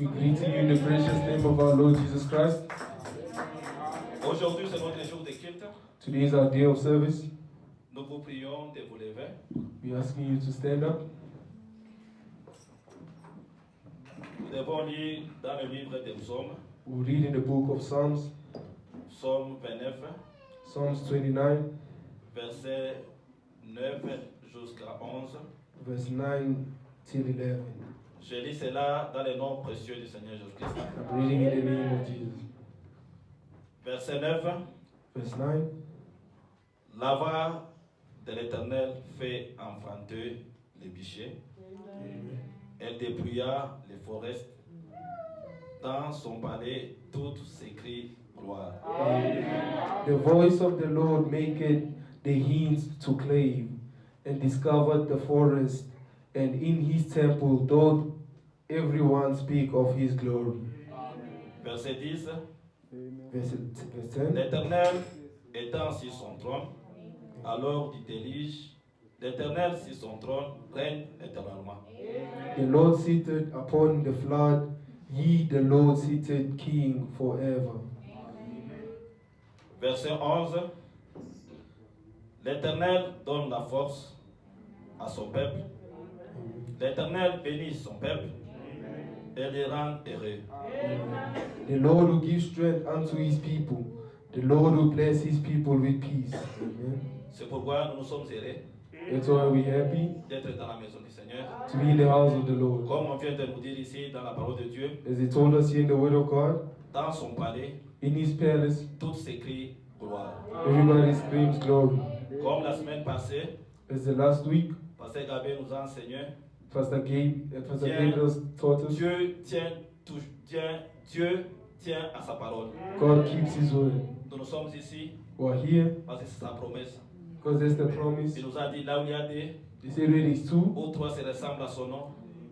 We greet you in the precious name of our Lord Jesus Christ. Aujourd'hui, c'est notre jour de culte. Today is our day of service. Nous vous prions de vous lever. We're asking you to stand up. Nous devons lire dans le livre des Psaumes, We'll read in the book of Psalms, Psaume 29, Psalms 29, verset 9 jusqu'à 11. verse 9 till 11. Je lis cela dans le nom précieux du Seigneur Jésus-Christ. I'm reading in the name of Jesus. Verset 9. Verse 9. La voix de l'Éternel fait enfanter les bichets. Elle dépouilla les forêts. Dans son palais, toutes s'écrient gloire. The voice of the Lord maketh the hinds to clave, and discovered the forest, and in his temple doth everyone speak of his glory. Verset 10. Verse 10. L'Éternel étend sur son trône, alors du déluge, l'Éternel sur son trône règne éternellement. The Lord seated upon the flood, ye the Lord seated king forever. Verset 11. L'Éternel donne la force à son peuple. L'Éternel bénit son peuple et les rend heureux. The Lord who gives strength unto his people, the Lord who bless his people with peace. Amen. C'est pourquoi nous nous sommes heureux That's why we're happy d'être dans la maison du Seigneur. to be in the house of the Lord. Comme on vient de nous dire ici dans la parole de Dieu, As he told us here in the word of God, dans son palais, in his palace, tout s'écrit gloire. everybody screams glory. Comme la semaine passée, As the last week, Pasteur Gabé nous a enseigné, Pastor Gabriel taught us, Dieu tient à sa parole. God keeps his word. Nous sommes ici We're here parce que c'est sa promesse. because that's the promise. Il nous a dit là où il y a des He said when it's two ou trois se ressemblent à son nom,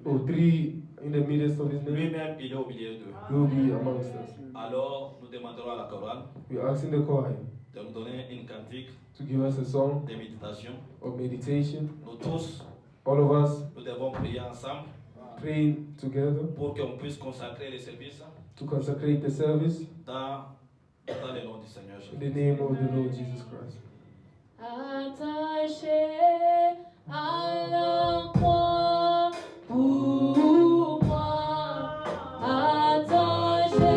or three in the midst of his name, lui-même il est au milieu d'eux. he will be amongst us. Alors nous demanderons à la chorale We're asking the choir de nous donner une cantique to give us a song de méditation. of meditation. Nous tous, All of us nous devons prier ensemble praying together pour qu'on puisse consacrer les services to consecrate the service dans le nom du Seigneur in Jésus. the name of the Lord Jesus Christ. Attaché à la croix pour moi, attaché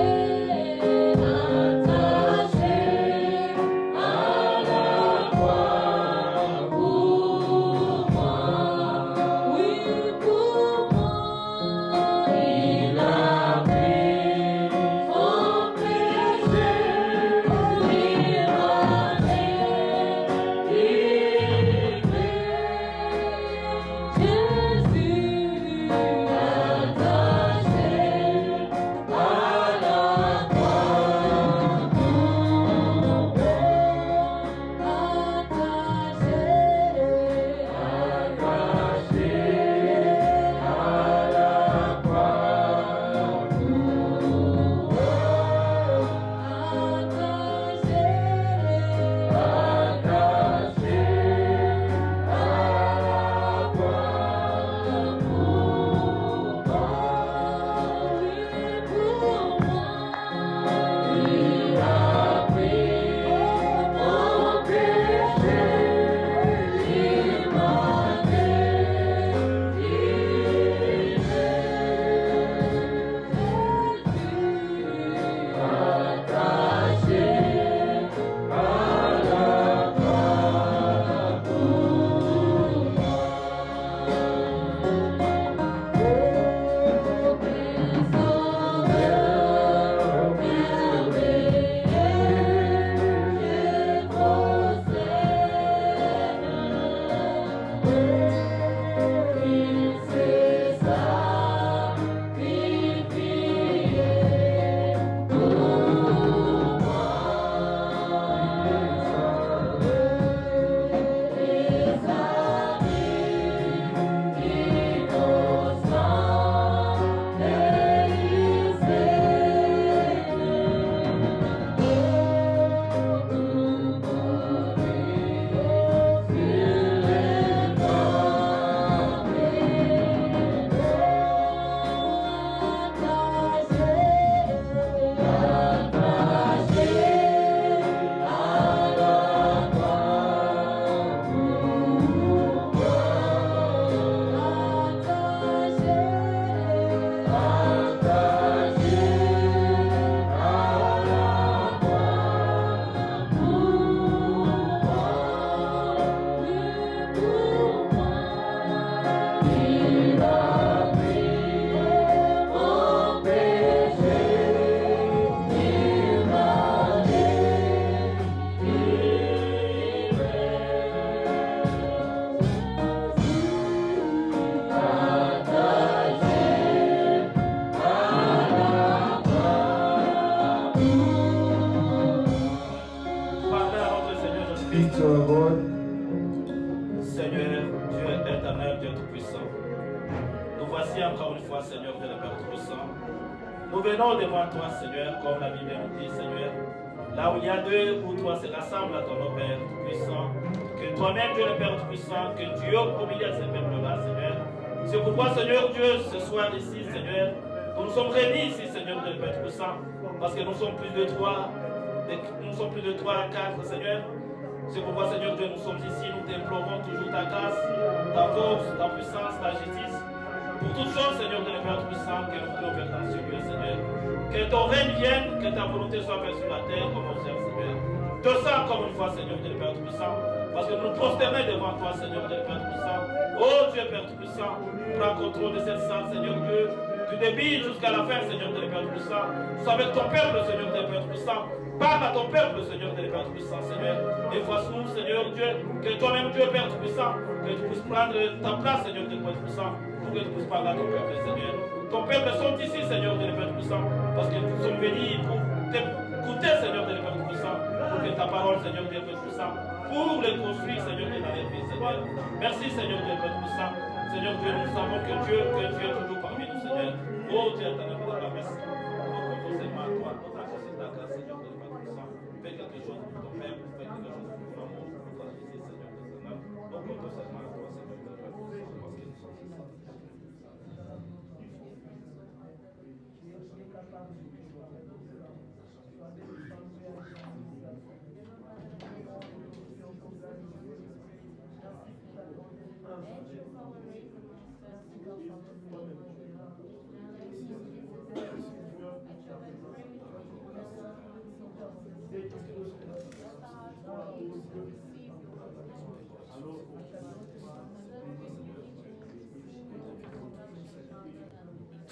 à la croix pour moi, oui pour moi, il a pris son péché, il m'a délivré. voici encore une fois, Seigneur Dieu le Père Tout-Puissant. Nous venons devant toi, Seigneur, comme la Bible nous dit, Seigneur. Là où il y a deux ou trois se rassemblent à ton nom, Père Tout-Puissant. Que toi-même, Dieu le Père Tout-Puissant, que Dieu au milieu de ce peuple-là, Seigneur. C'est pourquoi, Seigneur Dieu, ce soir ici, Seigneur, nous nous sommes réunis ici, Seigneur Dieu le Père Tout-Puissant, parce que nous sommes plus de trois à quatre, Seigneur. C'est pourquoi, Seigneur Dieu, nous sommes ici, nous t'implorons toujours ta grâce, ta force, ta puissance, ta justice. Pour toutes choses, Seigneur Dieu le Père Tout-Puissant, que nous voulons faire dans ce lieu, Seigneur. Que ton règne vienne, que ta volonté soit faite sur la terre comme au ciel, Seigneur. Te sens comme une fois, Seigneur Dieu le Père Tout-Puissant, parce que nous nous prosternons devant toi, Seigneur Dieu le Père Tout-Puissant. Oh Dieu Père Tout-Puissant, prends contrôle de cette salle, Seigneur Dieu. Du début jusqu'à la fin, Seigneur Dieu le Père Tout-Puissant. Sois avec ton peuple, Seigneur Dieu le Père Tout-Puissant. Parle à ton peuple, Seigneur Dieu le Père Tout-Puissant, Seigneur. Efface-nous, Seigneur Dieu, que toi-même, Dieu Père Tout-Puissant, que tu puisses prendre ta place, Seigneur Dieu le Père Tout-Puissant, pour que tu puisses parler à ton peuple, Seigneur. Ton peuple sont ici, Seigneur Dieu le Père Tout-Puissant, parce que nous sommes venus pour t'écouter, Seigneur Dieu le Père Tout-Puissant, pour que ta parole, Seigneur Dieu le Père Tout-Puissant, pour les construire, Seigneur Dieu, dans les vies, Seigneur. Merci, Seigneur Dieu le Père Tout-Puissant. Seigneur Dieu, nous savons que Dieu est toujours parmi nous, Seigneur. Oh Dieu, éternel, merci. Nous seulement à toi, notre accès ta grâce, Seigneur Dieu le Père Tout-Puissant. Fais quelque chose pour ton peuple, fais quelque chose pour ton amour, pour ton Jésus, Seigneur Dieu éternel. Nous comptons seulement à toi, Seigneur Dieu le Père Tout-Puissant, parce que nous sommes ici.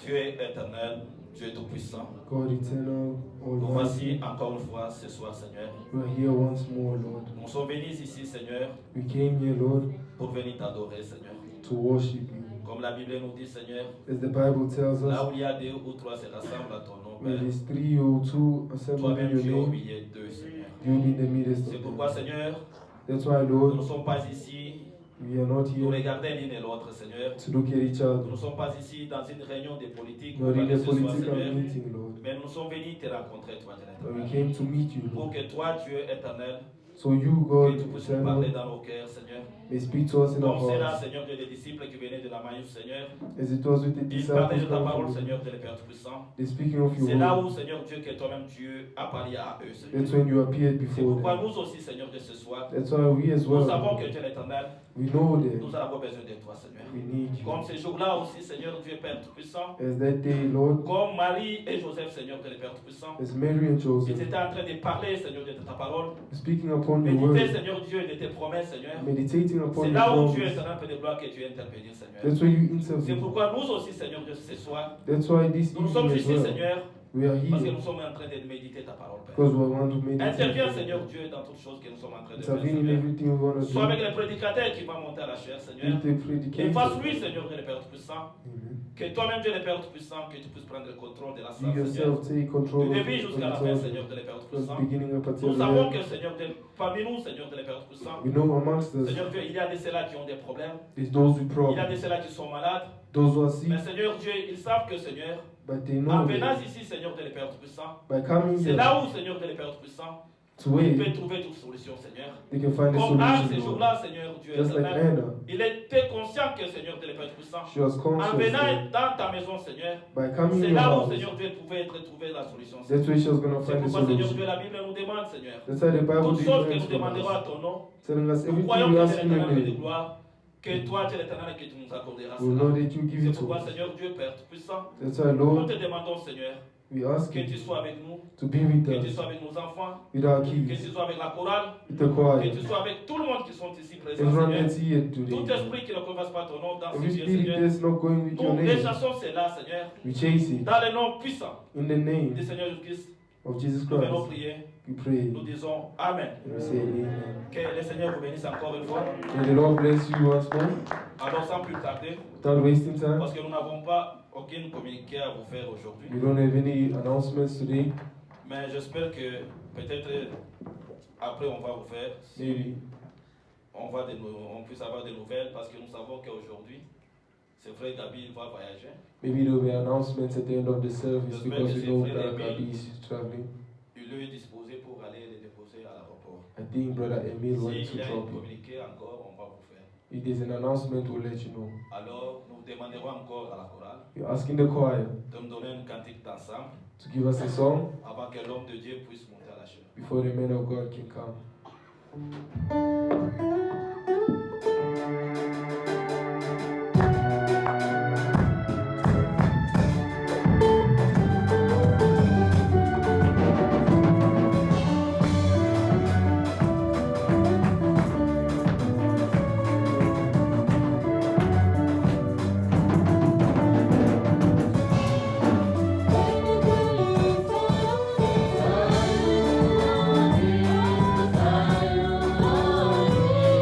Tu es éternel, tu es tout-puissant. God eternal, Nous almighty, voici encore une fois ce soir, Seigneur. we are here once more, Lord. Nous sommes venus ici, Seigneur, We came here, Lord, pour venir t'adorer, Seigneur. to worship you. Comme la Bible nous dit, Seigneur, As the Bible tells là us, où il y a deux ou trois se rassemblent à ton nom, when Père. there's 3 or 2 assembled Toi-même, in tu es your au name, milieu d'eux, Seigneur. you'll be in the midst C'est of pourquoi, them. Seigneur, That's why, nous ne Lord, sommes pas ici we are not pour here regarder l'un et l'autre, Seigneur. to look at each Nous other, ne sommes pas ici dans une réunion de politique nor pour in parler a ce soir, political Seigneur. meeting, Lord. Mais nous sommes venus te rencontrer, toi, Dieu But we éternel. came to meet you, Pour Lord. que toi, Dieu éternel, So you, que God, tu puisses nous parler eternal, dans nos cœurs, Seigneur. may speak to us in our Comme c'est là, hearts, Seigneur Dieu, des disciples qui venaient de la Maïs, Seigneur. as it was with the Ils parlaient disciples de ta coming parole, from you. Seigneur Dieu, le Père Tout-Puissant. They're speaking of your C'est là word. où, Seigneur Dieu, que toi-même, Dieu a parlé à eux, Seigneur. That's when you appeared C'est before pourquoi them. nous aussi, Seigneur Dieu, ce soir, That's why we as nous savons well, que Dieu l'éternel, we know nous that avons besoin de toi, Seigneur. we need you. Comme ces jours-là aussi, Seigneur Dieu, Père Tout-Puissant. As that day, Lord, Comme Marie et Joseph, Seigneur Dieu, le Père Tout-Puissant. as Mary and Ils Joseph, étaient en train de parler, Seigneur Dieu, de ta parole. speaking upon your Méditer, word, Seigneur Dieu, de tes promesses, Seigneur. meditating upon C'est your là où tu es promise. éternel, Père de gloire, que tu es intervenu, Seigneur. That's why you C'est intervene. pourquoi nous aussi, Seigneur Dieu, ce soir, That's why this nous sommes evening as ici, well, Seigneur, we are parce que here nous sommes en train de méditer ta parole, Père. because we want to meditate. Interviens, Seigneur Dieu, dans toutes choses que nous sommes en train de faire, Intervene in Seigneur. everything we want to Sois avec do. les prédicateurs qui vont monter à la chair, Seigneur. With the Et predicators. fasse-lui, Seigneur Dieu, le Père Tout-Puissant. Amen. Que toi-même, Dieu, le Père Tout-Puissant, que tu puisses prendre le contrôle de la You salle, Seigneur. yourself take control Du of début jusqu'à la fin, it, Seigneur Dieu, le Père from Tout-Puissant. the beginning up until Nous the savons end. que, Seigneur Dieu, parmi nous, Seigneur Dieu, le Père Tout-Puissant, We know amongst us, Seigneur Dieu, il y a de ceux-là qui ont des problèmes. there's those with Il y a problems, de ceux-là qui sont malades. those who are sick, Mais Seigneur Dieu, ils savent que, Seigneur, but they en know venant that ici, Seigneur Dieu, le Père Tout-Puissant, by coming c'est here là où, Seigneur Dieu, le Père Tout-Puissant, to il wait, peut trouver toute solution, Seigneur. they can find a Comme Anne, ces solution, Lord. jours-là, Seigneur Dieu, Just like éternel, Anna, il était conscient que, Seigneur Dieu, le Père Tout-Puissant, she was en conscious venant that dans ta maison, Seigneur, by coming c'est in your là où, house, Seigneur Dieu, pouvait trouver la solution, that's Seigneur. where she was going to C'est find a pourquoi, Seigneur solution. Dieu, la Bible nous demande, Seigneur, That's why the Bible toutes choses que nous declares from demanderons à us, ton nom, telling us nous everything croyons we que ask c'est in your l'éternel de name, gloire, que toi, tu es l'éternel et que tu nous accorderas we know cela. that you give C'est it to pourquoi, us. Seigneur Dieu, Père Tout-Puissant, That's why, nous Lord, te demandons, Seigneur, we ask que tu you sois avec nous, to be with que tu us, sois avec nos enfants, with our que kids, tu sois avec la chorale, with the que choir, tu sois avec tout le monde qui sont ici présents, everyone Seigneur. that's here Tout today. esprit qui ne confesse pas ton nom dans ce Every lieu, spirit Seigneur, that's not going with your nous name, rechassons cela, Seigneur, we chase it dans le nom puissant in the name du Seigneur Jésus-Christ. of Jesus Nous venons Christ. prier, We pray nous disons Amen. and we say amen. Que le Seigneur vous bénisse encore une fois. May the Lord bless you once more. Alors sans plus tarder, Without wasting time, parce que nous n'avons pas aucun communiqué à vous faire aujourd'hui, we don't have any announcements today. mais j'espère que peut-être après on va vous faire, si Maybe on puisse avoir des nouvelles, parce que nous savons qu'aujourd'hui, C'est vrai, Gabi, il va voyager. Maybe there will be announcements at the end of the service J'espère because que we know c'est Brother Fred Gabi is traveling. Il est disposé pour aller les déposer à l'aéroport. I think Brother Emil went S'il to y a un drop him. communiqué encore, on va vous faire. If there's an announcement, we'll let you know. Alors, nous demanderons encore à la chorale You're asking the choir de me donner une cantique d'ensemble to give us a song avant que l'homme de Dieu puisse monter à la chair. before the man of God can come. Zion,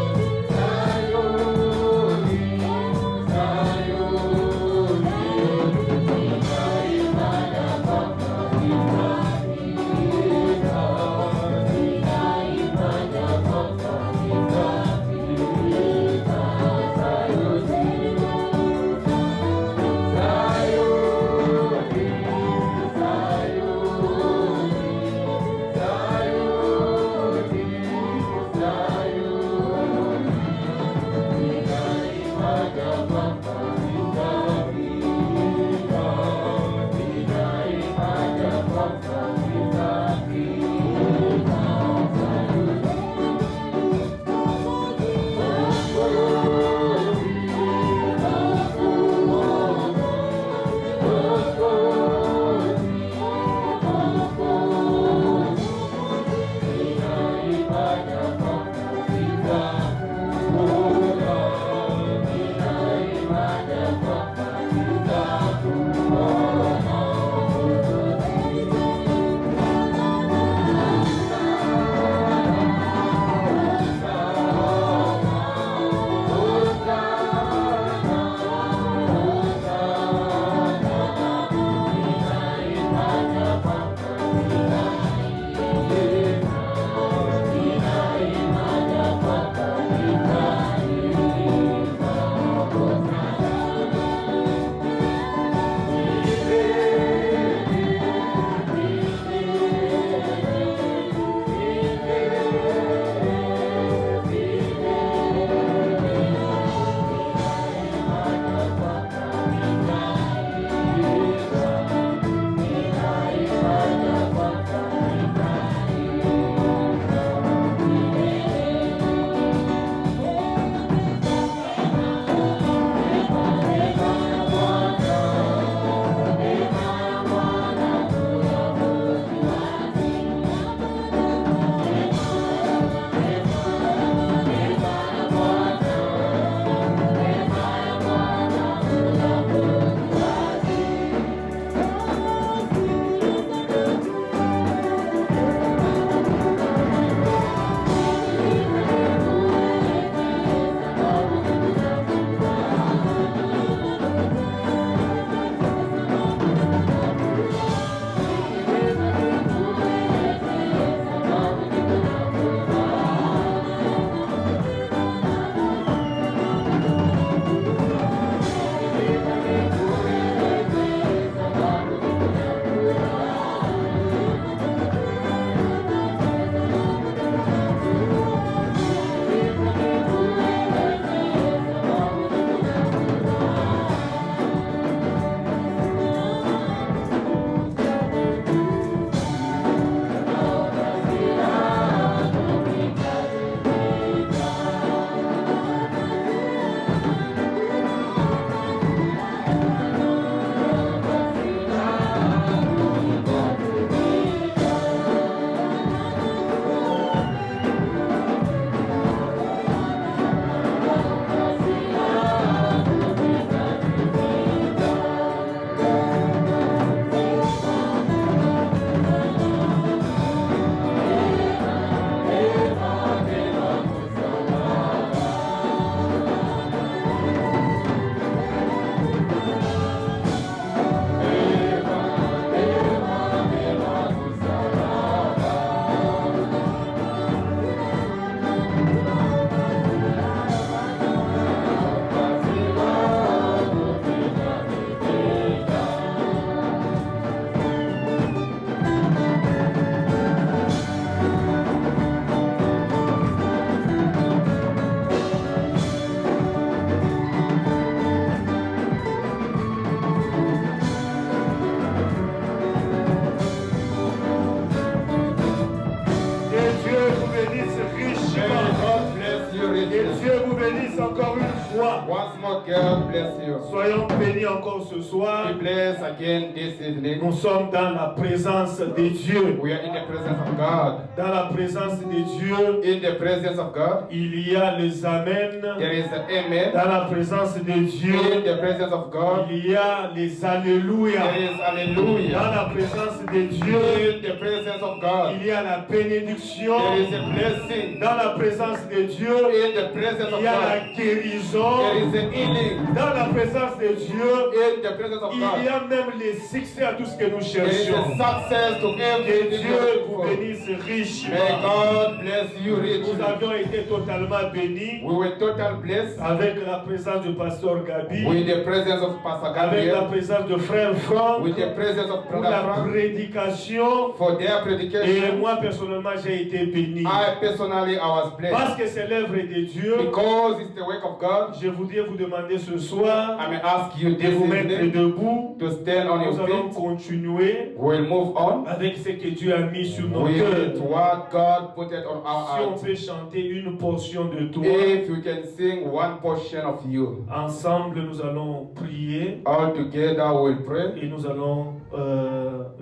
God bless you. Soyons bénis encore ce soir. Be blessed again this evening. Nous sommes dans la présence de Dieu. We are in the presence of God. Dans la présence de Dieu, In the presence of God, il y a les Amen. there is an amen. Dans la présence de Dieu, In the presence of God, il y a les Alléluia. there is Dans hallelujah. la présence de Dieu, In the presence of God, il y a la bénédiction. there is a blessing. Dans la présence de Dieu, In the presence of il y a God, la guérison. there is a healing. Dans la présence de Dieu, In the presence of il y God, a même les succès à tout ce que nous there is a cherchons. success to Que everything. Dieu we vous look for. bénisse richement. May God bless you Nous richly. avions été totalement bénis We were total blessed avec la présence du pasteur Gabi, with the presence of Pastor avec la Gabriel, présence de frère Franck with the presence of pour Brother la Frank, prédication. for their Et predication. moi personnellement j'ai été béni. I personally, I was blessed. Parce que c'est l'œuvre de Dieu, Because it's the work of God, je voudrais vous demander ce soir I may ask you de this vous mettre evening debout. to stand on Nous your allons feet. continuer We'll move on avec ce que Dieu a mis sur nos with cœurs. what God put it on Si our on hearts. peut chanter une portion de toi, If you can sing one portion of you, ensemble nous allons prier all together we'll pray. et nous allons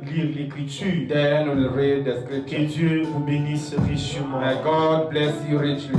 lire l'écriture. Then we'll read the Que scripture. Dieu vous bénisse richement. May God bless you richly.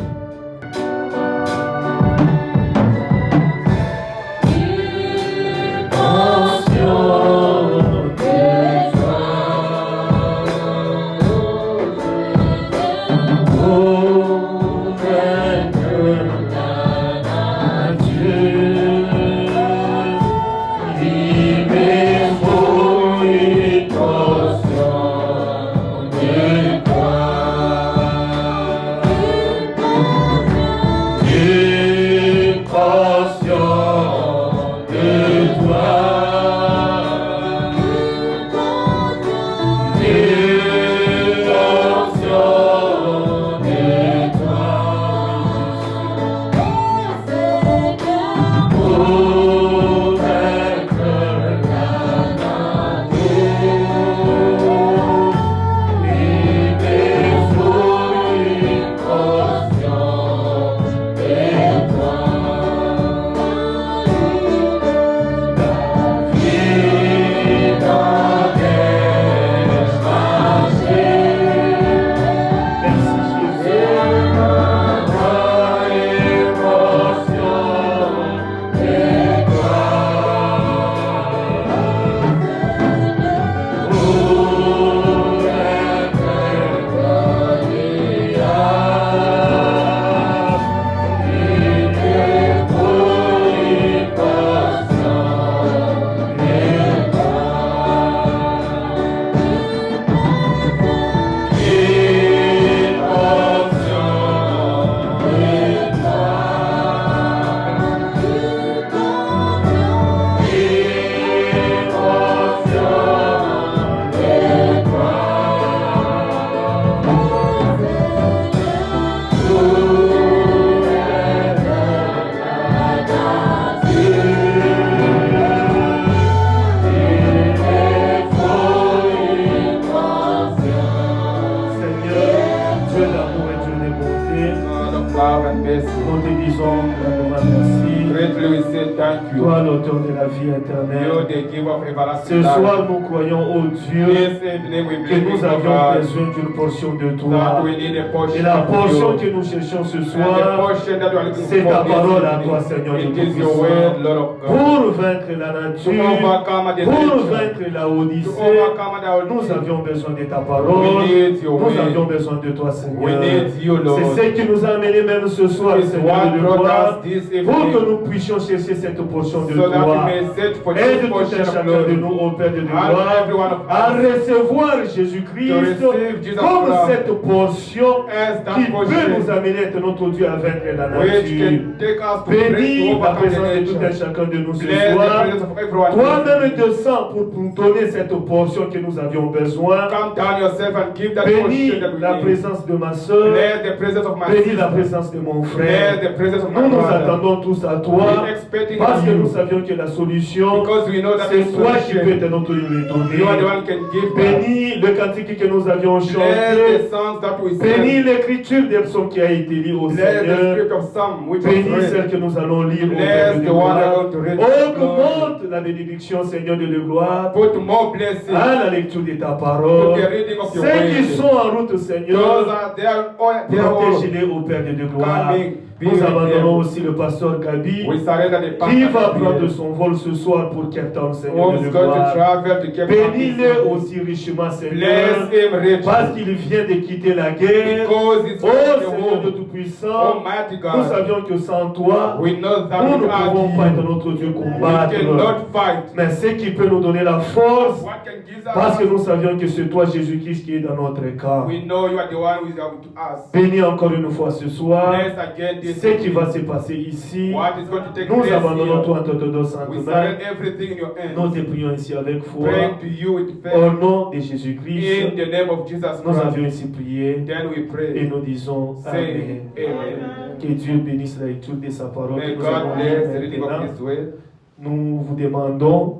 Nous te disons grandement merci. Greatly we say thank you. Toi, l'auteur de la vie You éternelle. the giver of Ce everlasting soir, life. nous croyons, ô Dieu, This evening we que believe nous in avions God besoin d'une portion de that toi. we need a portion Et la of portion you. que nous cherchons ce And the soir, portion that we are looking c'est for ta this parole à evening. toi, Seigneur It Dieu is your Tout-Puissant. word, Lord of God. Pour vaincre la To nature, overcome the pour nature. vaincre la To Odyssée, overcome the nous Odyssey. avions besoin de ta We parole. need your Nous word. avions besoin de toi, We Seigneur. need you, Lord. C'est ce qui nous a amenés même ce soir, It's Seigneur, what de brought gloire, us this pour que evening, nous puissions chercher cette portion de so that we gloire. may search for Aide this tout portion un of chacun de glory. nous, ô Père de And gloire, every one of à us recevoir to Jésus-Christ receive Jesus comme Christ cette portion as that qui peut portion nous amener, notre Dieu, à vaincre la which nature. can take us to break to Bénis la overcome the présence de tout un nature. chacun de nous ce Bless the soir. presence of everyone. Toi-même descends pour nous donner cette portion que nous avions besoin. Come down yourself and give that Bénis portion that we la need. présence de ma soeur. Bless the presence of my Bénis la sister. présence de mon Bless frère. the presence of my Nous nous brother. attendons tous à toi We're expecting parce que you. nous savions que la solution solutions. Because we know that C'est the toi qui peux solution. te notre les You are the donner. one can give that. Bénis le cantique que nous avions Bless chanté. the songs that we Bénis sing. l'écriture des psaumes qui a été lue au Bless the Seigneur. script of Psalm which was Bénis celle read. que nous allons lire au Bless Père de the one gloire. I'm going to read. Augmente la bénédiction, Seigneur de gloire, Put more blessings à la lecture de ta to parole. the reading of your Ceux qui word. sont en route, Those Seigneur, are they are all protège-les au Père de gloire. coming. Be Nous with abandonnons them. aussi le pasteur Gabi, We surrender the qui pastor va to prendre you. son vol ce soir pour Cape Town, Seigneur Who's de going to gloire. travel to Cape Bénis-le Town. aussi richement, Seigneur, Bless him richly. parce qu'il vient de quitter la guerre. Because it's Oh the Seigneur de home. Tout-Puissant, Almighty nous God. savions que sans toi, We know that nous ne without pouvons pas être you, notre Dieu we combattre. cannot fight. Mais ce qui peut nous donner la force, What can give parce que us? nous savions que c'est toi, Jésus-Christ, qui est dans notre cas. We know you are the one who is able to us. Bénis encore une fois ce soir Bless again this ce qui va se passer ici. What is going to take Nous place abandonnons here. toi entre tes deux saintes We mains. surrender everything in your Nous hands. te prions ici avec foi. Praying to you with Au faith. nom de In Jésus-Christ, the name of Jesus nous avions Christ. ici prié Then we et pray. nous disons Say Amen. Amen. Que Dieu bénisse la lecture de sa parole. May que nous allons God bless the lire reading of maintenant. His word. Nous vous demandons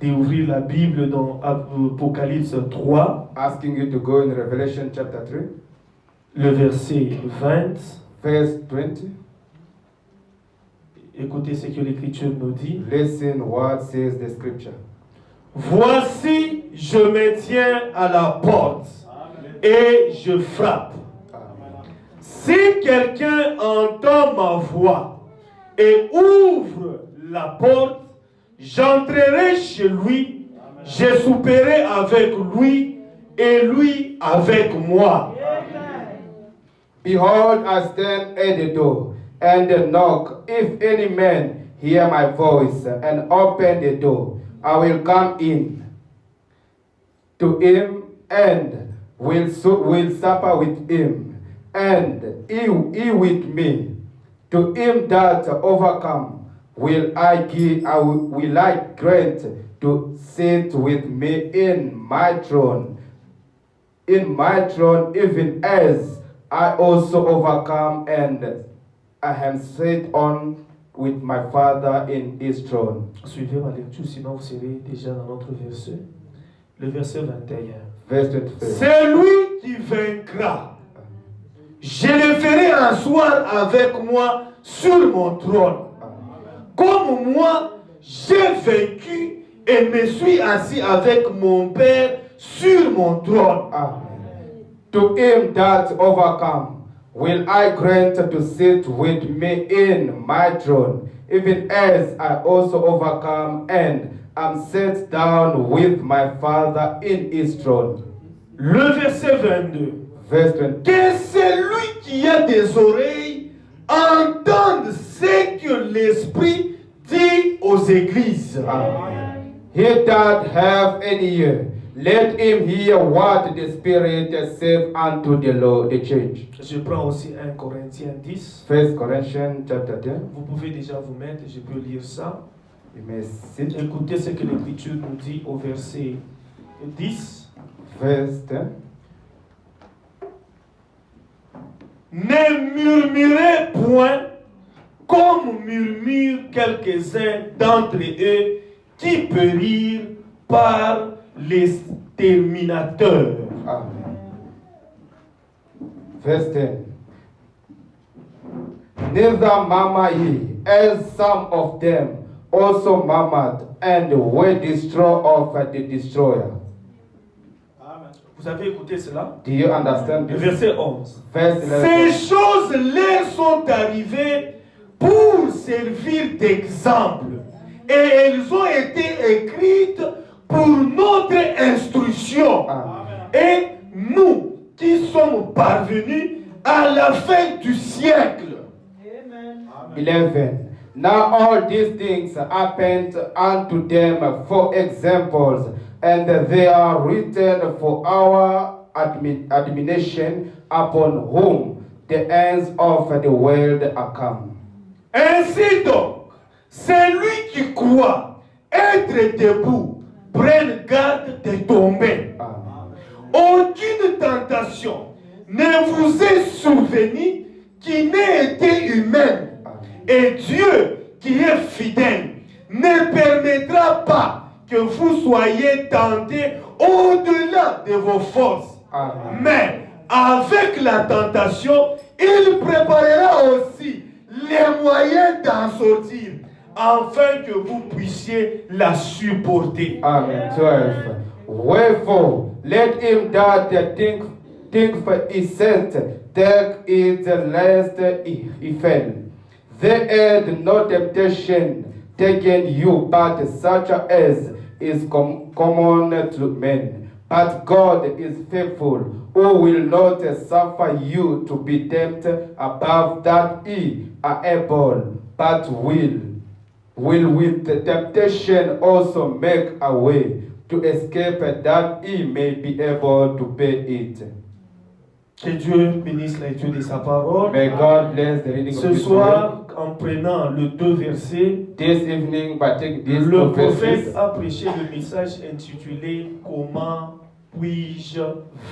d'ouvrir la Bible dans Apocalypse 3, Asking you to go in Revelation chapter 3, le verset 20. verse 20. Écoutez ce que l'Écriture nous dit. Listen what says the scripture. Voici, je me tiens à la porte et je frappe. Si quelqu'un entend ma voix et ouvre la porte, j'entrerai chez lui, je souperai avec lui et lui avec moi. Behold, I stand at the door and knock. If any man hear my voice and open the door, I will come in to him and will supper with him, and he with me. To him that overcome will I grant to sit with me in my throne, even as I also overcome and I am set on with my Father in his throne. Suivez ma lecture, sinon vous serez déjà dans notre verset. Le verset 21. Verse 25. C'est lui qui vaincra. Je le ferai asseoir avec moi sur mon trône. Comme moi, j'ai vaincu et me suis assis avec mon Père sur mon trône. Amen. To him that overcome will I grant to sit with me in my throne, even as I also overcome and am set down with my Father in his throne. Le verset 22. Verse 20. Que celui qui a des oreilles entende ce que l'Esprit dit aux églises. Amen. He that have any ear, let him hear what the Spirit saith unto the Lord, the church. Je prends aussi 1 Corinthiens 10. 1 Corinthians chapter 10. Vous pouvez déjà vous mettre, je peux lire ça. You may sit. Écoutez ce que l'Écriture nous dit au verset 10. Verse 10. Ne murmurez point comme murmurent quelques-uns d'entre eux qui périrent par l'exterminateur. Amen. Verse 10. Neither murmur ye, as some of them also murmured, and were destroyed of the destroyer. Vous avez écouté cela? Do you understand Le this? verset 11. Verse Ces 11. choses leur sont arrivées pour servir d'exemple et elles ont été écrites pour notre instruction. Amen. Et nous qui sommes parvenus à la fin du siècle. 11. Now all these things happened unto them for examples, and they are written for our admonition, upon whom the ends of the world are come. Ainsi donc, celui qui croit être debout prenne garde de tomber. Amen. Aucune tentation ne vous est survenue qui n'ait été humaine. Et Dieu qui est fidèle ne permettra pas que vous soyez tentés au-delà de vos forces. Amen. Mais avec la tentation, il préparera aussi les moyens d'en sortir, afin que vous puissiez la supporter. Amen. 12. Wherefore, let him that think for his set take it lest he fail. There had no temptation taken you but such as is common to men. But God is faithful, who will not suffer you to be tempted above that ye are able, but will with the temptation also make a way to escape that he may be able to bear it. Que Dieu bénisse la lecture de sa parole. May God bless the reading Ce of His soir, en prenant les 2 versets, word. This evening, by taking these le two verses, prophète a prêché le message intitulé Comment puis-je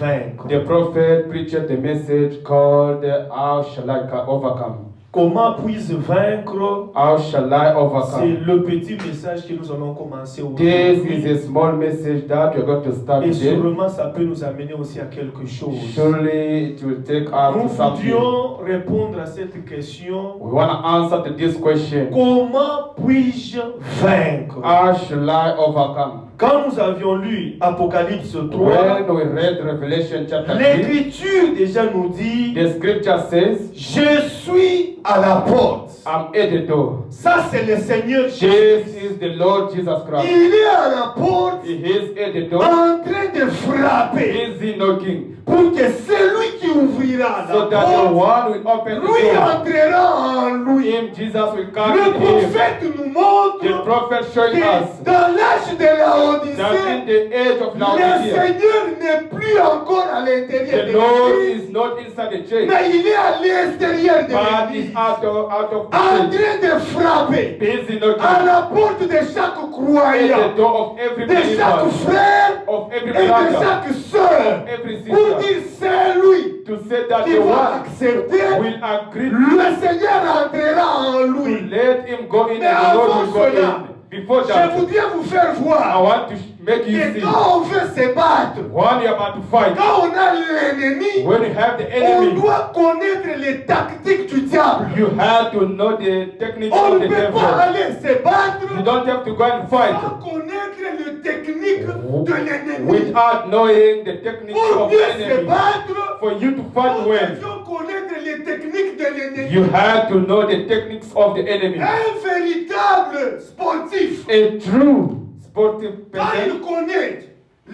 vaincre? the prophet preached the message called How Shall I Overcome? Comment puis-je vaincre? How shall I C'est overcome? le petit message que nous allons commencer This is aujourd'hui. a small message that we're going to start Et today. sûrement, ça peut nous amener aussi à quelque chose. Surely it will take us Nous to something. voudrions répondre à cette question. We want to answer to this question. Comment puis-je vaincre? How shall I overcome? Quand nous avions lu Apocalypse 3, When we read Revelation chapter 3, l'Écriture déjà nous dit the scripture says, Je suis à la porte. I'm at the door. Ça, c'est le Seigneur This Jésus. is the Lord Jesus Christ. Il est à la porte He is at the door. en train de frapper Is he knocking? pour que celui qui ouvrira So la that the porte, one will open the lui door. entrera en lui. Him, Jesus will come Le in him. prophète nous The montre prophet showing us que dans l'âge de la that in Odyssée, the age of le Laodicea, Seigneur n'est plus encore à l'intérieur the de Lord l'église, is not inside the church, mais il est à l'extérieur de but is l'église, out of en the church. train de frapper Busy à knocking la porte de chaque at the croyant, door of every de chaque believer, frère of every et de brother, chaque sœur, every pour sister, dire c'est lui to say that qui the va one accepter, will agree le Seigneur entrera en to lui. let him go in Mais and the Lord will go avant cela, in. Before Je that, voudrais vous faire I voir want to make you que see quand on veut se battre, when you're about to fight, quand on a l'ennemi, when you have the on enemy, doit connaître les tactiques du diable. you have to know the techniques On of ne the peut pas devil. aller se battre You don't have to go and fight sans connaître les techniques de l'ennemi. without knowing the techniques Pour of mieux the se enemy. battre, For you to fight nous well, devions connaître les techniques de l'ennemi. you have to know the techniques of the enemy. Un véritable sportif, A true sportive quand il person, connaît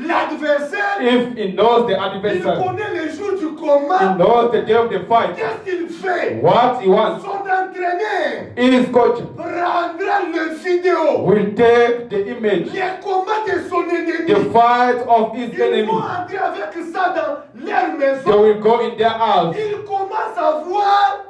l'adversaire, if he knows the il adversary, connaît les jours du he combat, knows the day of the fight, qu'est-ce qu'il fait? what he wants. Son entraîneur His coach prendra le vidéo, will take the image, les combats de son ennemi. the fight of his Ils vont enemy. entrer avec ça dans leur They maison. will go in their house. Ils commencent à voir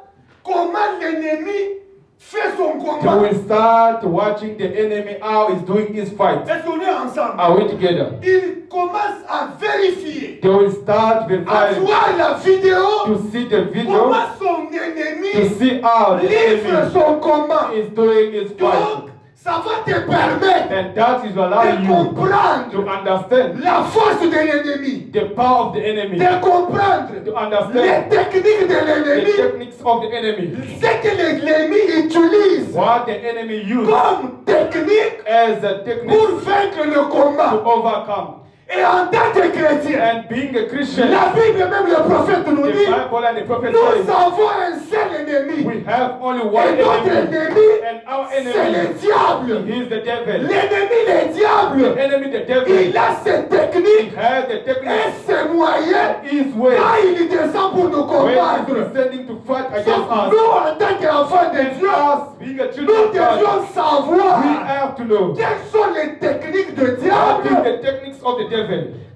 comment l'ennemi fait son They combat. will start watching the enemy how he's doing his fight. Est-ce qu'on est ensemble? Are we together? Ils commencent à vérifier, They will start à verifying voir la vidéo, to see the video, comment son to ennemi see how the livre enemy son combat. is doing his Donc, fight. ça va te permettre And that is allow de you to comprendre understand la force de l'ennemi, the power of the enemy, de comprendre to les understand techniques de the l'ennemi, techniques of the enemy, ce que l'ennemi utilise what the enemy uses comme technique as a technique pour vaincre le to combat. overcome. Et en tant que chrétien, And being a Christian, la Bible, même le prophète nous the dit, Bible and the prophet nous say, avons un seul ennemi. we have only one Et notre enemy, ennemi, and our c'est le enemy, diable. he is the devil. L'ennemi, le diable, Enemy, the il devil, a ses he techniques has the et technique, ses moyens his way, quand il descend pour nous when he combattre. is sending to fight Sauf against us. nous, en tant qu'enfants de Dieu, Us being a nous children of God, devions we savoir have to know quelles sont les techniques de what is diable. the techniques of the devil.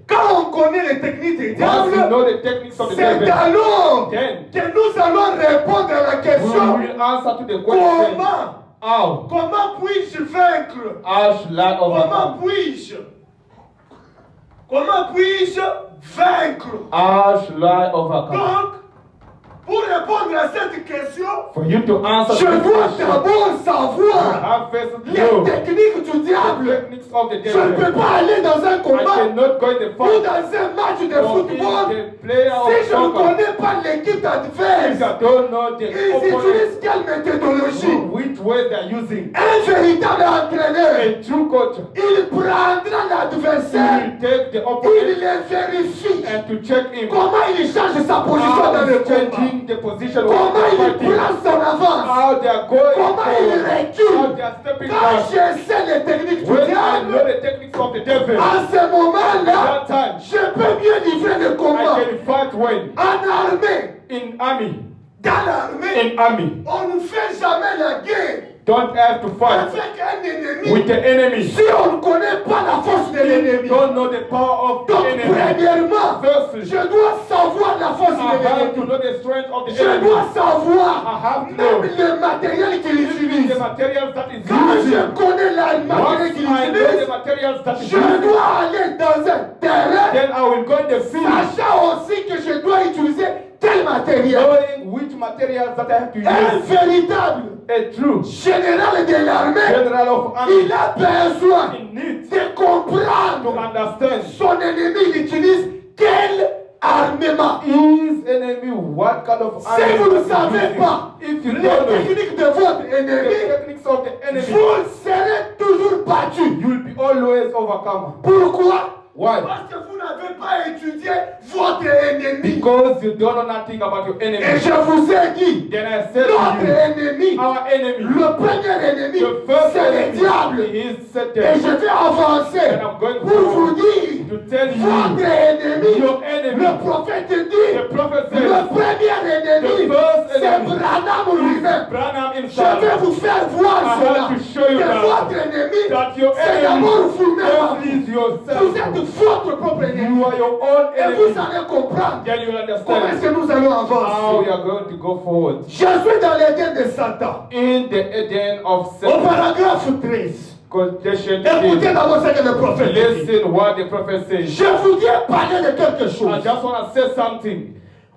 Quand on connaît les techniques du Once you diable, know the techniques of the c'est devil, alors then que nous allons répondre à la we question will answer to the question, comment, how? comment puis-je vaincre? How shall I Comment overcome? puis-je? Comment puis-je vaincre? How shall I overcome? Donc, pour répondre à cette question, For you to answer je this dois question, d'abord you savoir have first to les know techniques du the diable. techniques of the Je ne peux devil. pas aller dans un I combat cannot go in the ou fight dans un match de or football in the player of si je ne soccer. connais pas l'équipe If adverse. I don't know the Ils opponent, utilisent quelle méthodologie? which way they're using. Un véritable entraîneur, A true coach, il prendra he l'adversaire, will take the il opponent les vérifie. and to check him. Comment il change sa position How dans le he's combat? changing the position of Comment the il fighting. prend son avance? How they are going Comment il forward. How recule? they are stepping Quand back. je sais les techniques du When I know diable, the techniques of the devil, à ce moment-là, that time je peux mieux livrer le I combat. can fight when En armée, in army. dans l'armée, In army, on ne fait jamais la guerre don't have to fight avec un ennemi with the enemy. si on ne connaît pas la force de l'ennemi. Don't know the power of the Donc, enemy. premièrement, Firstly, je dois savoir la force I de have to l'ennemi. know the strength of the Je enemy. dois savoir I have to même know le matériel qu'il utilise. the materials that is Quand je using. connais le Once matériel qu'il I know the utilise, materials that is je using, dois aller dans un terrain, then I will go in the field sachant aussi que je dois utiliser tel matériel. knowing which materials that I have to Un use. véritable A true général de l'armée, general of il army, a besoin he needs de to comprendre understand son ennemi, il utilise quel armement. his enemy, what kind of Si army vous ne that he's savez using. pas If you les don't know techniques de votre the ennemi, techniques of the enemy, vous serez toujours battu. you will be always overcome. Pourquoi? Why? Parce que vous n'avez pas étudié votre ennemi. Because you don't know nothing about your Et enemy. je vous ai dit, Then I said notre to you, ennemi, our enemy, le premier ennemi, the first c'est le enemy diable. is Et Satan. je vais avancer And I'm going pour vous forward dire, to tell votre you, ennemi, your enemy, le prophète dit, the prophet le says, premier ennemi, the first c'est enemy Branham lui-même. Branham Je himself, vais vous faire voir I cela. have to show you Que that, votre ennemi, that your c'est d'abord enemy vous-même. first is yourself. Vous êtes votre propre ennemi. You are your own Et vous enemy. allez comprendre Then you comment est-ce understand que nous allons how we avancer. are going to go forward. Je suis dans l'Éden de Satan. In the Eden of Au Satan, paragraphe 13. quotation Écoutez 13. d'abord ce que le prophète dit. Listen what the prophet says. Je voudrais parler de quelque I chose. just want to say something.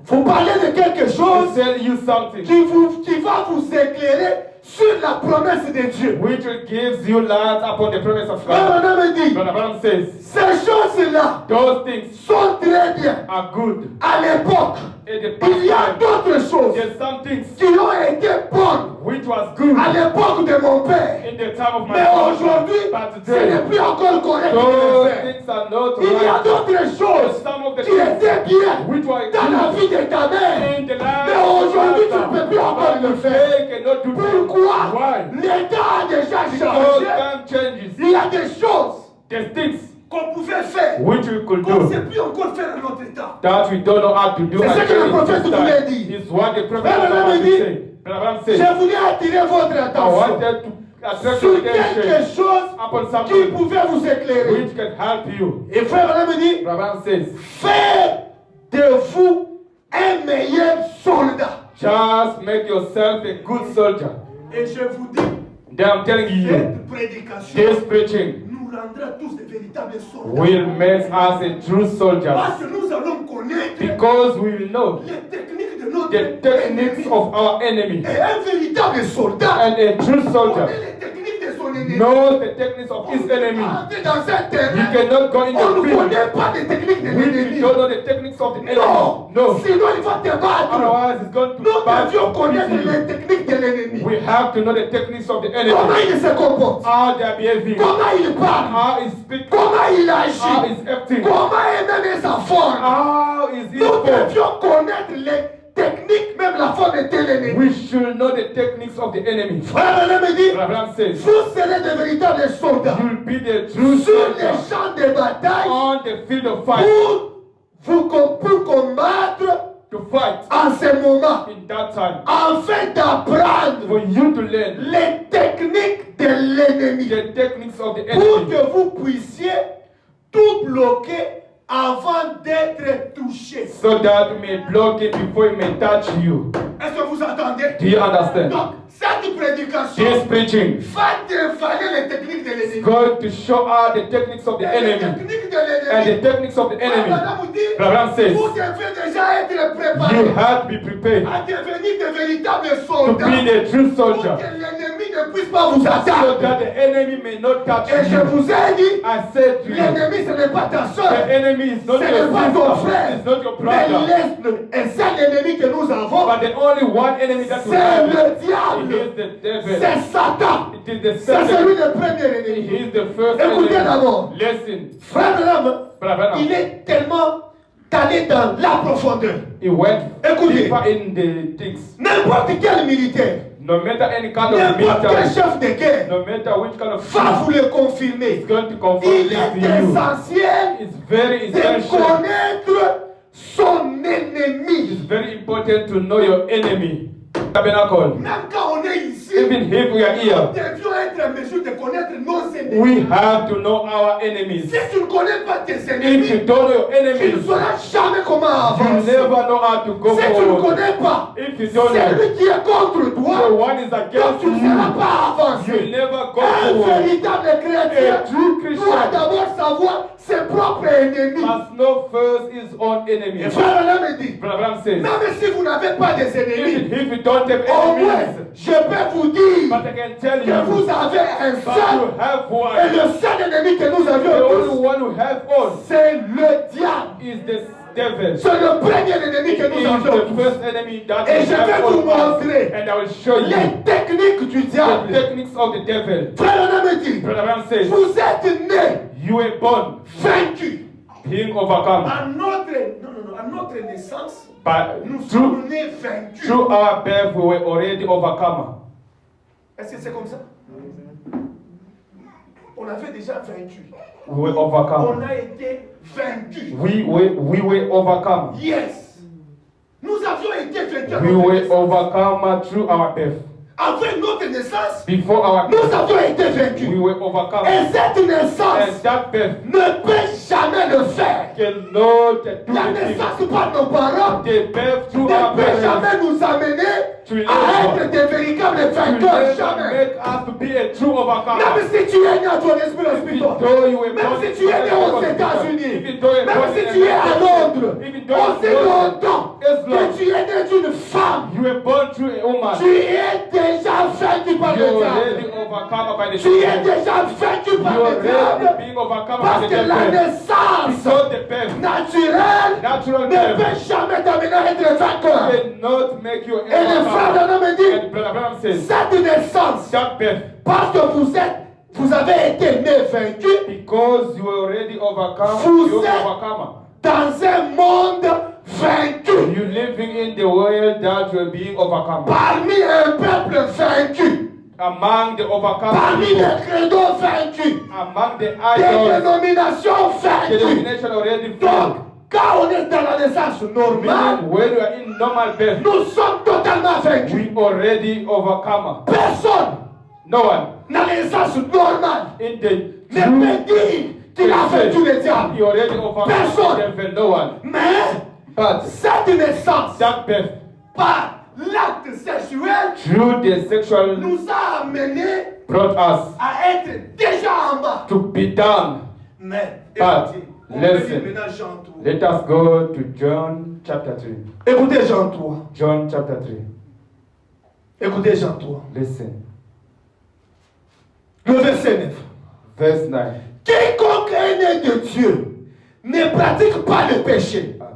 Vous parlez de quelque To chose tell you something qui va vous éclairer sur la promesse de Dieu. which gives you light upon the promise of Frère God. Branham dit, Brother Branham says, ces choses-là those things sont très bien. are good. À l'époque, In the il y a past time, d'autres choses there's some things qui ont été bonnes which was good à l'époque de mon père. in the time of my Mais father. aujourd'hui, But ce n'est today, plus encore correct de those le faire. things are not Il y a right. d'autres choses Some of the qui étaient bien which were dans la vie de ta mère. in the life Mais aujourd'hui, tu ne of peux plus encore le faire. they cannot do that. Pourquoi? Why? L'état a déjà Because changé. time changes. Il y a des choses There's things qu'on pouvait faire, which we could qu'on ne do sait plus encore faire à notre état. that we don't know how to do. C'est ce que le again prophète this voulait time. dire. Is what the prophet Frère was Branham about to dit, say. Brother Branham says, Je voulais attirer votre I attention wanted to attract sur your quelque attention chose upon qui something pouvait vous éclairer. which can help you. Et frère Branham dit, Brother Branham says, faites de vous un meilleur soldat. just make yourself a good soldier. Et je vous dis, Then I'm telling you, cette prédication this preaching nous rendra tous des véritables soldats. will make us a true soldier. Parce que nous allons connaître Because we will know les techniques de notre the techniques ennemi. of our enemy. Et un véritable soldat And a true connaît soldier les techniques de son ennemi. knows the techniques of On his ne peut enemy. pas entrer dans un You terrain. cannot go in On the ne field connaît pas les techniques de if you l'ennemi. don't know the techniques of the enemy. Non. No. Sinon, il va te battre. Otherwise, it's going to Nous back devions connaître you. les techniques de l'ennemi. We have to know the techniques of the Comment enemy. il se comporte. How they are behaving. Comment il parle. How is speaking. Comment il How agit. is acting. Comment est même sa forme. How is his Nous form. devions connaître les techniques, même la forme de tel ennemi. We should know the techniques of the enemy. Frère Branham dit, Abraham says, vous serez de véritables soldats you'll be the true sur les soldier champs de bataille on the field of fight pour combattre to fight en ce moment, in that time. afin d'apprendre For you to learn les techniques de l'ennemi, the techniques of the pour enemy. que vous puissiez tout bloquer avant d'être touché. So that you may block it before it may touch you. Est-ce que vous entendez? Do you understand? Donc, cette prédication prédication This preaching va dévaler les techniques de is l'ennemi. going to show out the techniques of the Et les enemy. techniques de And the l'ennemi. techniques of the enemy. Madame vous dit, Abraham says, vous devez déjà être you préparé have to be prepared à devenir de véritables to soldats be the true pour soldier, que l'ennemi ne puisse pas vous so attaquer. that the enemy may not touch Et je you. vous ai dit, I said to you, l'ennemi ce n'est pas ta the soeur, enemy is not ce your n'est pas ton sister, frère, it's not your mais brother, un seul ennemi que nous avons, but the only one enemy that we c'est have, le it diable, is the devil. c'est Satan. It is the C'est celui Satan. le premier He ennemi. is the first Écoutez enemy. d'abord, Listen, frère Branham, Brother il Branham, est tellement allé dans la profondeur. he went Écoutez. deeper in the things. N'importe quel militaire, No matter any kind of n'importe quel military, chef de guerre no matter which kind of va thing vous le confirmer. is going to confirm Il this est to you. essentiel It's very de essential. connaître son It's ennemi. very important to know your enemy. Tabernacle. Même quand on est ici, Even if we are nous here, devions être en mesure de connaître nos ennemis. we have to know our enemies. Si tu ne connais pas tes If you ennemis, don't know your tu ne enemies, sauras jamais comment you avancer. never know how to go Si tu ne forward. connais pas, If you don't know, celui qui est contre the toi, one is donc against tu ne seras you. pas You avancé. never go Un forward. véritable chrétien A true doit Christian d'abord savoir ses propres ennemis. must know first his own Et enemies. frère Alain me dit, Brother Branham says, même si vous n'avez pas des ennemis, even if you don't have au moins, enemies, je peux vous dire but I can tell que vous you, avez un but seul, you have et one. le seul ennemi que nous The avions only tous, one who have all c'est le diable. is the devil. C'est le premier ennemi que He nous is avions the tous. first enemy that Et we je vais have vous all us. montrer And I will show you les techniques du the diable. techniques of the devil. Frère Alain me dit, Brother Branham says, vous êtes nés you were born vaincus. being overcome. À notre naissance, But nous through, sommes nés vaincus. through our birth, we were already overcome. Est-ce que c'est comme ça? On avait déjà vaincu. We were On overcome. a été vaincus. We were overcome. Yes. Nous avions été vaincus. à We notre were naissance. overcome through our birth. Avec notre naissance, Before our nous birth, avions été we vaincus. were overcome. Et cette naissance And that birth ne peut jamais le faire. cannot do La anything. naissance par nos parents The birth through ne our peut parents jamais nous amener à être des véritables will vainqueurs. never Jamais. make us to be a true overcomer. Même si tu es né à ton esprit hospital, Though you were même born si tu es né aux États-Unis, even though you were même born si in tu es à Londres, even though you aussi were born longtemps as long que tu es né d'une femme, you were born through a woman, tu es déjà vaincu par you le are already diable. overcome by the Tu es devil. déjà vaincu You par are le diable. already being overcome Parce by the que la devil. naissance Because the birth, naturelle natural ne birth, peut jamais t'amener à être vainqueur. cannot make you Et le frère overcome. d'Anna me dit, And Brother Branham says, cette naissance, that birth, parce que vous avez été né vaincu because you were already overcome, Vous you êtes- are overcomer. dans un monde vaincu, You living in the world that you're being overcome. parmi un peuple vaincu, Among the overcome parmi people, les credos vaincus, among the des idols, dénominations the vaincues. denomination already Donc, failed. quand on est dans la naissance normale, Meaning when you are in normal birth, nous sommes totalement vaincus. we already overcome. Personne No one dans la naissance normale in the ne true peut dire qu'il a vaincu le diable. he already overcome Person. the devil. No one. Mais But cette naissance, that birth, par l'acte sexuel, through the sexual, nous a amenés brought us à être déjà en bas. to be down. Mais But, écoutez, on peut listen. lire maintenant Jean 3. Let us go to John chapter 3. Écoutez Jean 3. John chapter 3. Écoutez Jean 3. Listen. Le verset 9. Verse 9. Quiconque est né de Dieu ne pratique pas le péché. Amen.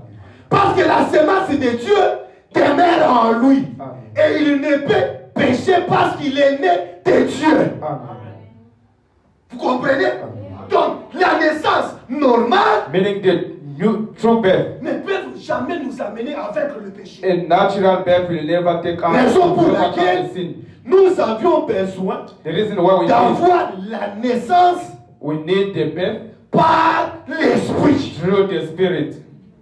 Parce que la semence de Dieu demeure en lui. Amen. Et il ne peut pécher parce qu'il est né de Dieu. Amen. Vous comprenez? Donc, la naissance normale Meaning the new true birth. ne peut jamais nous amener à vaincre le péché. A natural birth will never take us Raison to pour overcome laquelle the sin. nous avions besoin The reason why we need, d'avoir la naissance we need the birth par l'esprit. through the Spirit.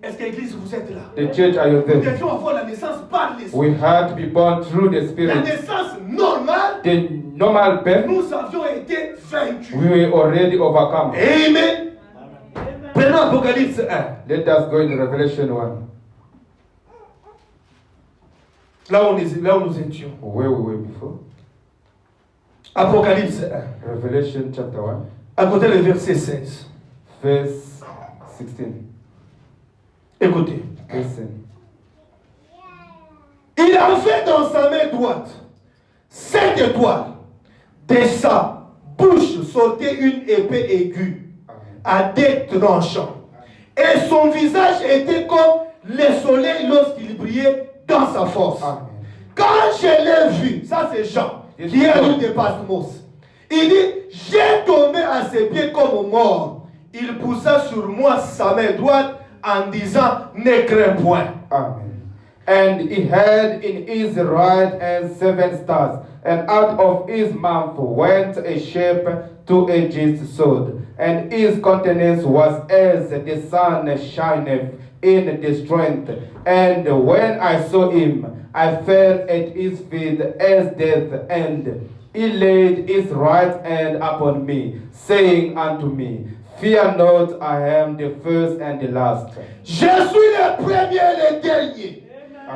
Est-ce que l'église, vous êtes là? The church, are you Nous there? devions avoir la naissance par l'esprit. We had to be born through the La Spirit. naissance normale, The normal birth, nous avions été vaincus. we were already overcome. Amen. Prenons Apocalypse 1. Let us go in Revelation 1, Là où nous étions. where we were before. Apocalypse 1. Revelation chapter 1, À côté du verset 16. verse 16. Écoutez. Listen. Il avait dans sa main droite 7 étoiles. De sa bouche sortait une épée aiguë à dés tranchants. Et son visage était comme le soleil lorsqu'il brillait dans sa force. Amen. Quand je l'ai vu, ça c'est Jean, qui est l'une des Patmos, il dit, j'ai tombé à ses pieds comme mort. Il poussa sur moi sa main droite en disant, ne crains point. Amen. And he had in his right hand 7 stars, and out of his mouth went a sharp two-edged sword, and his countenance was as the sun shineth in the strength. And when I saw him, I fell at his feet as death, and he laid his right hand upon me, saying unto me, Fear not, I am the first and the last. Je suis le premier et le dernier,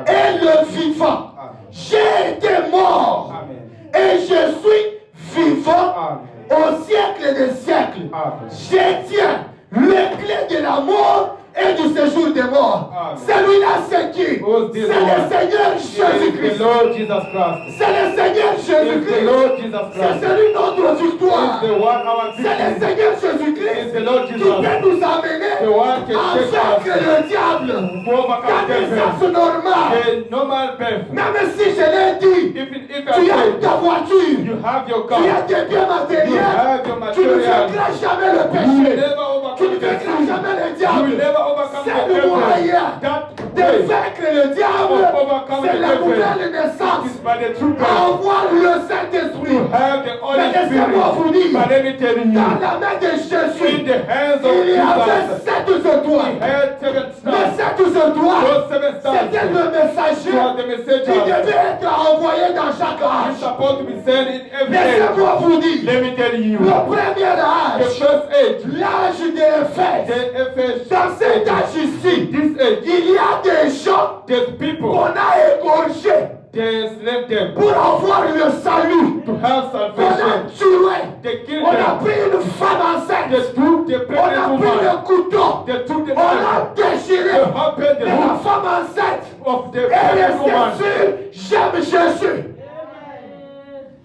et le vivant. J'ai été mort, Amen. et je suis vivant Amen. au siècle des siècles. Amen. Je tiens les clés de la mort et du séjour des morts. Amen. Celui-là, c'est qui? Who's this C'est le one? Seigneur It is Jésus-Christ. the Lord Jesus Christ. C'est le Seigneur It is the Jésus-Christ. Lord Jesus C'est Christ. celui notre It is victoire. the one our C'est le victory. Seigneur It is Jésus-Christ the Lord qui Jesus peut nous amener the one can à take vaincre us le diable. to overcome La naissance devil. normale. The normal birth. Même si je l'ai dit, Even if tu as I ta voiture, you have your tu as car, des biens you matériels, have your tu ne material, vaincras jamais le you will péché. never Tu overcome ne the vaincras sin. jamais le You will diable. never overcome C'est the le devil. moyen That de way vaincre le diable. of overcoming C'est the la devil nouvelle naissance. is by the true birth. Avoir le Saint-Esprit. To have the Holy Mais laissez-moi vous Spirit. dire, But let me tell you, dans la main de in Jésus, the hands of il y avait Jesus, 7 he étoiles. had 7 Les stars. 7 étoiles, Those 7 stars c'était le messager are the qui messengers. devait être envoyé dans chaque It's âge. supposed to be sent in every age. Laissez-moi vous dire, Let me tell you, le premier the âge, first age, l'âge de l'Éphèse, the Ephesus, dans cet âge ici, this age, il y a des gens there's people, qu'on a égorgés they slave them pour avoir le salut. to have On a salvation. tué. They killed On a them. pris une femme enceinte. They took the On a pregnant pris woman. le couteau. They took the On a knife. déchiré. They opened the Et la womb femme enceinte of the est pregnant woman. restée sur J'aime Jésus.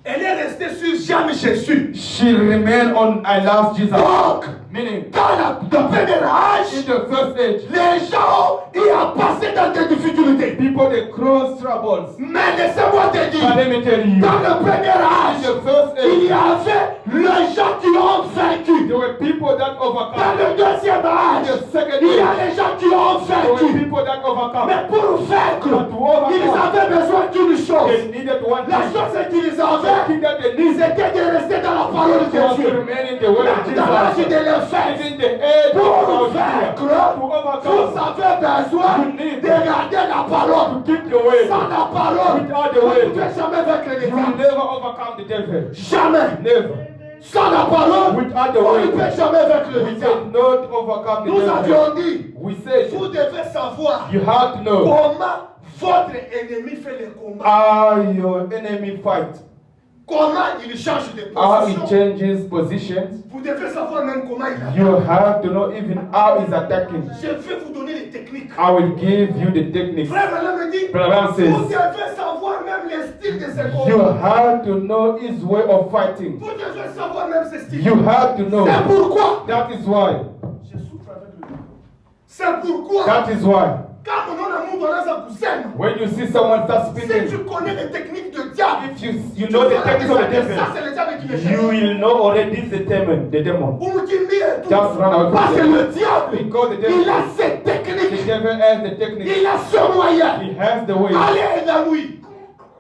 Elle est restée sur J'aime Jésus. She remained on I love Jesus. Donc, Meaning, dans le premier âge, in the first age, les gens y ont passé dans des difficultés. people they cross troubles. Mais laissez-moi te But dire, let me tell you, dans le premier in âge, the first il y age, avait les gens qui ont vaincu. there were people that Dans overcome. le deuxième âge, In the second il y a age, les gens qui ont there were vaincu. people that overcome. Mais pour vaincre, But to overcome, ils avaient besoin d'une chose. they needed one La thing. chose qu'ils The avaient, thing that they ils needed étaient de rester dans la parole de was to Dieu. remain in the word of Même dans l'âge de Jesus. l'Éphèse, Even the age pour of vaincre, to vous overcome, avez besoin de garder la parole. keep the way. Sans la parole, Without the vous ne way, pouvez jamais vaincre les you will diables. never overcome the devil. Jamais. Never. Sans la parole, Without the on ne way, peut jamais vaincre we les diables. cannot overcome the Nous devil. avions dit, We say vous devez savoir you have to know comment votre ennemi fait les combats. how your enemy fight, Comment il change de how he position. changes positions. Vous devez savoir même comment il attaque. You have to know even how he's attacking. Je vais vous donner les techniques. I will give you the techniques. Frère Alain me dit, Brother vous says, devez savoir même les styles de ses you combats. have to know his way of fighting. Vous devez savoir même ses styles. You have to know. C'est pourquoi. That is why. Je souffre avec le micro. C'est pourquoi. That is why. Quand mon amour dans sa cousine, When you see someone start si speaking, tu connais les techniques de diable, if you know the techniques of the ça devil, c'est le diable qui me you cherche. will know already the demon. Vous me dites et tout. Just run away Parce que from le them. diable, Because the il a devil, ses the techniques. devil has the technique. Il a ce moyen. He has the way. Allez la nuit.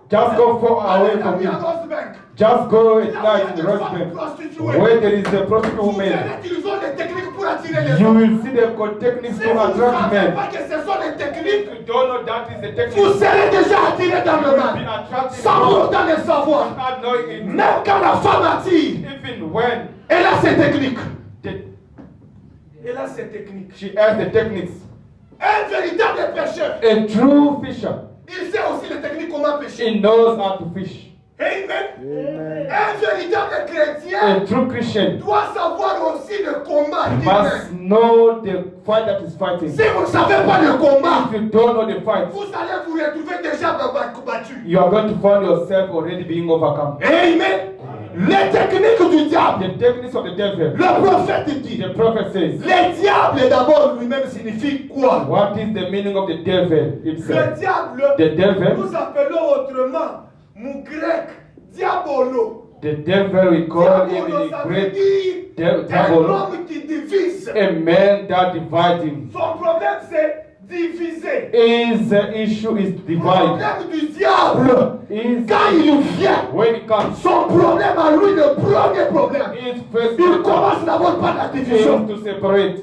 Just go far away Allez la from nuit à him. Rosebank. Just go at Il a night in des the femmes restaurant prostituées. where there is a prostitute Vous woman. verrez qu'ils ont des techniques pour attirer les You hommes. will see they've got techniques Si to vous ne attract savez men. pas que ce sont les techniques, If you don't know that is the technique, vous serez déjà attiré dans le be mal. attracted Sans to pourtant le savoir. not knowing it. Même quand la femme attire, Even when elle a ses techniques. the, Elle a ses techniques. she has the techniques. Un véritable pêcheur, A true fisher, il sait aussi les techniques comment pêcher. he knows how to fish. Amen. Un véritable chrétien A true Christian doit savoir aussi le combat qu'il must mène. know the fight that is fighting. Si vous ne savez pas le combat, If you don't know the fight, vous allez vous retrouver déjà battu. you are going to find yourself already being overcome. Amen. Les techniques du diable. The techniques of the devil. Le prophète dit. The prophet says, Le diable d'abord lui-même signifie quoi? what is the meaning of the devil Le himself? diable, The devil, nous appelons autrement, mon grec, diabolo. the devil we call him Diabolo, in ça veut Greek dire un diabolo, homme qui divise. a man that dividing. Son problème c'est diviser. His issue is Le divide. problème du diable, Is quand il vient, when it comes, son problème à lui, le premier problème, his first il commence d'abord par la division. is to separate.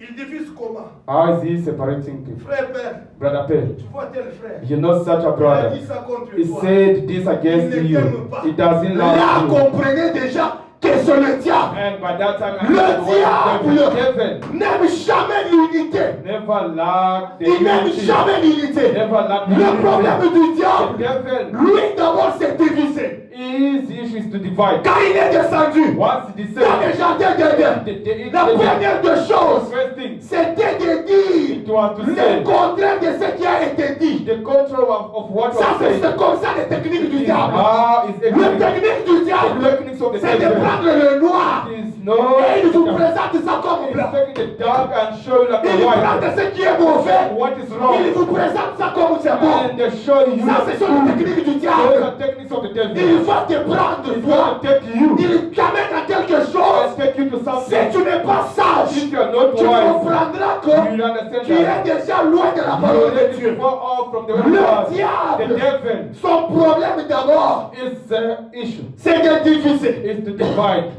Il divise comment? How is he separating people? Frère, père, Brother Pell, tu vois tel frère. you know such a Il a brother. dit ça contre He toi. said this against Il ne you. t'aime pas. He doesn't Là, love you. comprenez déjà que c'est le diable. And by that time, I Le know the diable devil n'aime jamais l'unité. never lack the Il n'aime unity. jamais l'unité. Never lack the Le unity. problème du The diable, devil, lui d'abord c'est diviser. his issue is to divide. Quand il est descendu Once he dans le descends, jardin d'Éden, la première des choses, first thing, c'était de dire it was to le say contraire de ce qui a été dit. the control of what Ça, was said. c'est comme ça les techniques du Is diable. how is Le everything. technique du The diable, techniques of the c'est de devil prendre le noir is no. et il vous présente ça comme He's blanc. taking the dark and show you like Il a prend white. de ce qui est mauvais, What is il wrong? vous présente ça comme c'est bon. And they show you. Ça, ce sont les techniques du Those diable. are techniques of the Il devil. va te prendre He's toi. going to take you Il t'amène à quelque chose. and take you to Si something. tu n'es pas sage, If you are not tu wise, comprendras you que understand tu es that déjà loin de la you parole de already Dieu. far off from the word of Le God. The diable, devil son problème d'abord, is the issue. c'est de diviser. Is to divide.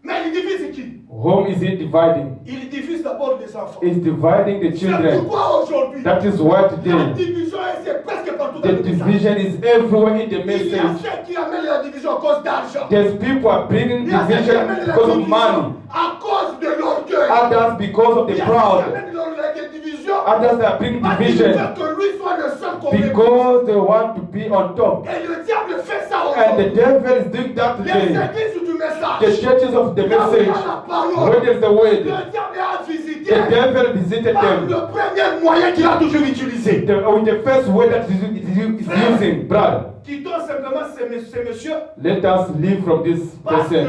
Mais il divise qui? Whom is he dividing? Il divise d'abord les enfants. Is dividing the C'est children. pourquoi aujourd'hui, That is why la today division c'est presque partout dans the le message. division is everywhere in the Il y a message. ceux qui amènent la division à cause d'argent. There's people are bringing Il y a ceux qui division amènent la because of division money. à cause de l'orgueil. Others because of Il the y a ceux qui crowd. amènent la division Others are bringing parce qu'il division veut que lui soit le seul qu'on méprise. because they want to be on top. Et le diable fait ça And the aujourd'hui. devil is doing that Les today. églises du The message. churches of the Là où il y a message, la parole. when there's the Le word, diable a visité the devil visited par them le premier moyen qu'il a toujours utilisé. with the first word that is using, brother. Quittons simplement ces messieurs Let us leave from this parce person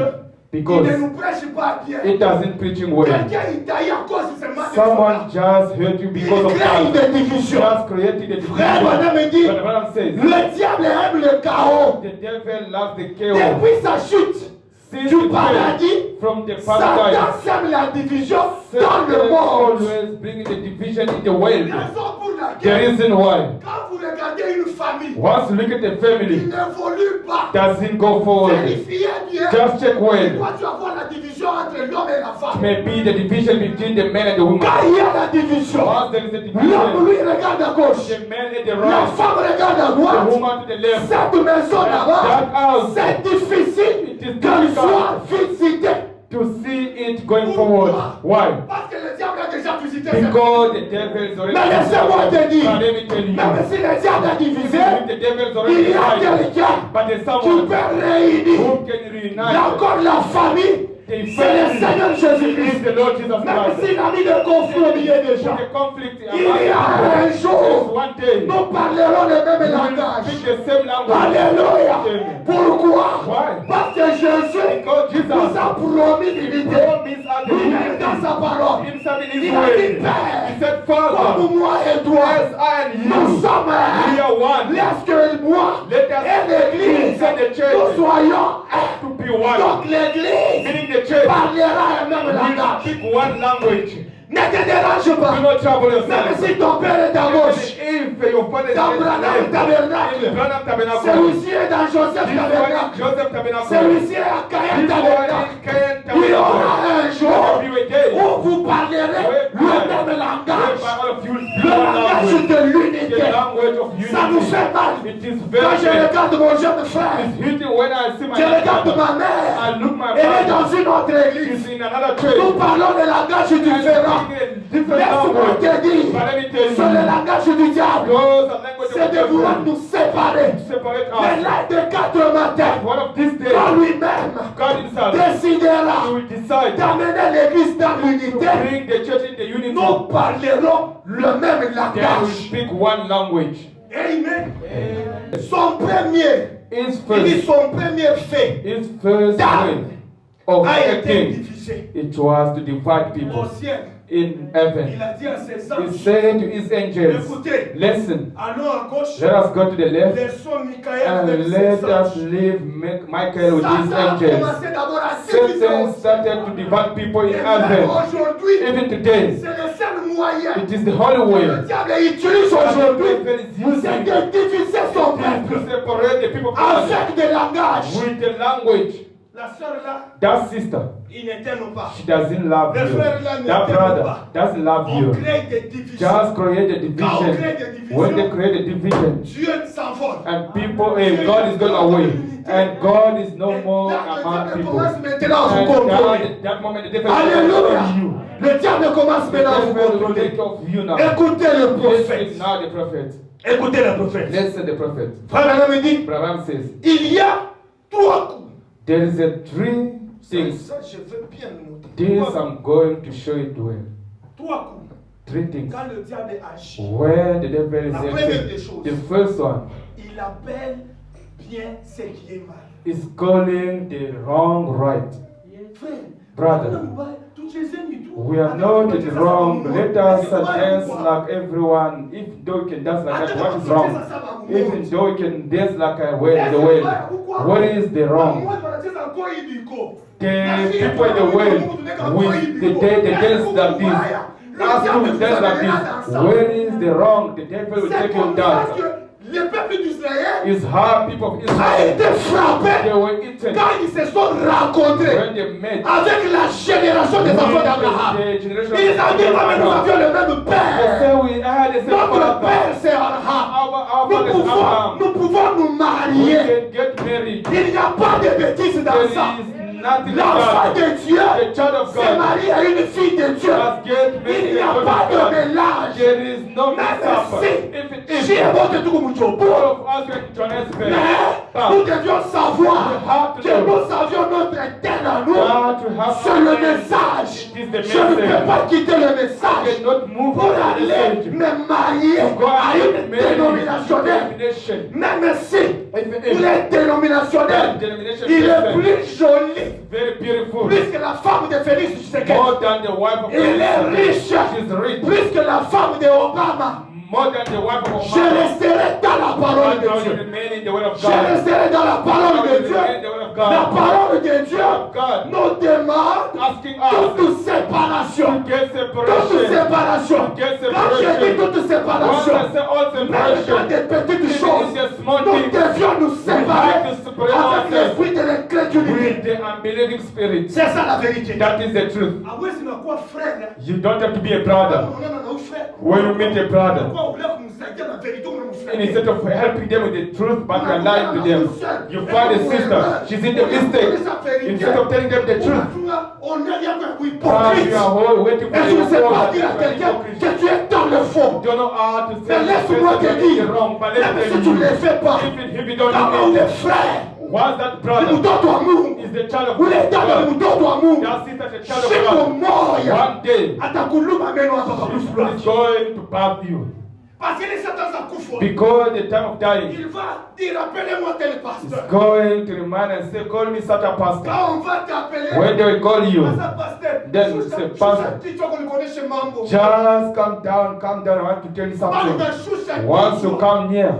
qu'il because ne nous prêche pas bien. it doesn't preaching well. Quelqu'un il taille à cause de ses matchs. Someone just hurt you because Il of crée that. une division. Just created a Frère division. Branham dit, But the Bible says le diable aime le chaos. the devil loves the chaos. Depuis sa chute Since du the paradis, fall from the Satan paradise, sème la division dans le Satan monde. always bringing the division in the world. Raison pour The laquelle, reason why, quand vous regardez une famille, once you look at the il family, n'évolue pas. doesn't go forward. Vérifiez bien. Just check Il well. doit y avoir la division entre l'homme et la femme. Maybe the division between the man and the woman. Quand il y a la division, Once there is a l'homme division, lui regarde à gauche, the man at the la right, femme regarde à the droite. woman to the left. Cette maison là-bas, That house, c'est difficile it is qu'elle difficult soit visitée. to see it going forward. Why? Parce que le diable a déjà visité cette Because the devil is already. Mais laissez-moi te dire, But let me tell you, même si le diable a divisé, if the devil is il already y a divided, quelqu'un but there's qui someone peut réunir. who can Il y a reunite. encore la famille, The c'est le Seigneur family Jésus-Christ. is the Lord Jesus Même Christ. s'il a mis des conflits au milieu des gens, The conflict il y a un jour, one day nous parlerons le même we will langage. speak the same language. Alléluia. Amen. Pourquoi? Why? Parce que Jésus Because Jesus nous a promis l'unité. promised us the Lui-même dans sa parole, himself in his il a word. dit, He Père, said, Father, comme moi et toi, as I and nous you, sommes we un. are one. Laisse que moi Let us et l'Église, send the nous church soyons un. to be one. Donc l'Église Meaning the church parlera un même will langage. speak one language. Ne te dérange Do pas. not trouble Même yourself. si ton père est à gauche, If your father is dans in Branham Tabernacle, Branham Tabernacle, celui-ci est dans Joseph this one Tabernacle, is Joseph Tabernacle, celui-ci est à Caïn this one Tabernacle. is Cain Il y aura Tabernacle. un jour There will be a day où vous parlerez le même langage, whereby all of you le speak one langage language. de The l'unité. language of Ça nous unity. fait mal. It is Quand very je bad. regarde mon jeune frère, It's hitting when I see my je regarde brother. ma mère, I look my elle est dans father. une autre église. He's in another Nous church. parlons des langages différents. Different Laisse-moi language. te dire, But let me tell c'est le you, langage du diable. those are language of c'est de vouloir nous séparer. separate Mais us. l'un des 4 matins, One of these days, quand lui-même God himself décidera will decide d'amener l'église dans to l'unité, bring the church in the unity. nous parlerons le même Then we langage. speak one language. Amen. Son premier, His il dit first, son premier fait his first Dan way of a été acting, divisé. it was to divide Au people ciel, in il heaven. a dit à ses He anges, said to his angels, écoutez, listen, allons à gauche, let us go to the left laissons Michael and avec let ses us anges. leave Michael with his Satan a angels. commencé d'abord à diviser. Satan started to divide people in Et même heaven. aujourd'hui, Even today, c'est le seul moyen it is the holy que way. le diable utilise aujourd'hui, That is using c'est de diviser son to peuple separate the people from others avec des langages. with the language. La sœur là, That sister, il ne t'aime pas. she doesn't love Le you. frère là ne That t'aime brother pas. doesn't love On you. crée des divisions. Just create a Quand on crée des division. divisions, When they create a division, Dieu s'envole. and people, God is going away, and God is no more among people. Commence maintenant à vous And contrôler. that moment, the devil Alléluia. will you. Le diable commence The maintenant à vous devil will contrôler. take of you now. Écoutez le prophète. Listen now the prophet. Écoutez le prophète. Listen the prophet. Frère Branham me dit, Abraham says, il y a 3 coups. there is a three things. Ça, je veux bien le noter. This I'm going to show it well. 3 coups. 3 things. Quand le diable agit, Where the devil is La première des acting. choses. The first one il appelle bien ce qui est mal. is calling the wrong right. Frère, Brother, tous les ennemis, tout. we are not in wrong. Let us dance like everyone. If though we can dance like that, what is wrong? Even though we can dance like a way the way. What is the wrong? The people in the world with the dance like this. Ask you to dance like this. Where is the wrong? The devil will take you down. Le peuple d'Israël It's how people of a Israel, été frappé they were eaten quand ils se sont rencontrés when they met avec la génération des enfants d'Abraham. the generation Ils ont dit, mais nous avions le même They père. say we had the same Notre father. père, c'est Abraham. Our father is Abraham. Nous pouvons nous We marier. can get married. Il n'y a pas de bêtises dans There ça. is nothing L'enfant like that. de Dieu The child of s'est God marié à une fille de Dieu. must get Il married. n'y a pas de mélange. There is no Même mix-up. si j'ai voté tout comme all of us were Johannesburg. mais nous devions savoir que nous avions notre terre à nous. C'est le message. Je ne peux pas quitter le I message cannot move pour on the aller message. me marier à une dénominationnelle. Même si il est dénominationnel, il est plus joli, Very beautiful. plus que la femme de Félix Tshisekedi. More than the wife of Il est riche, She's rich. plus que la femme de Obama. More than the wife of Je Obama. resterai dans la parole de God Dieu. will remain in the word of Je God. resterai dans la parole de Dieu. La parole de Dieu God nous demande asking us toute séparation. to get Toute separation. séparation. Quand je dis toute Once séparation, I say all même dans separation, des petites even choses, in the small nous things, devions nous séparer have to separate avec ourselves l'esprit de l'incrédulité. with the unbelieving spirit. C'est ça la vérité. That is the truth. Ah ouais, c'est quoi frère là? You don't have to be a brother. Non, frère. When you meet a brother, Pourquoi vous voulez que nous aidions la vérité ou nous and instead of helping them with the truth, but you're lying to them, you find a sister, she's in the mistake. Instead of telling them the truth, On est rien que you are all waiting for et je ne sais pas dire à the quelqu'un hypocrite. que tu es dans le fond. You don't know how to say Mais laisse-moi te it's dire, wrong, but let même me si tell tu ne le you, fais pas, if you don't quand do on it, est frère, once that le brother mouton doit mourir. is the child of Vous les dents le God, mouton doit mourir. that sister is a child Si of vous God, mourrez, one day atakuluma meno hapa is kabisa. going to pass you. Parce qu'il est Satan à kufa. Because the time of dying Il va dire appelez-moi tel is pasteur. going to remind and say, call me such a pastor. Quand on va t'appeler, When they will call you, ça pasteur. then say, pastor, Tu vois qu'on le connaît chez Mambo. just come down, I want to tell you something. Once you come near,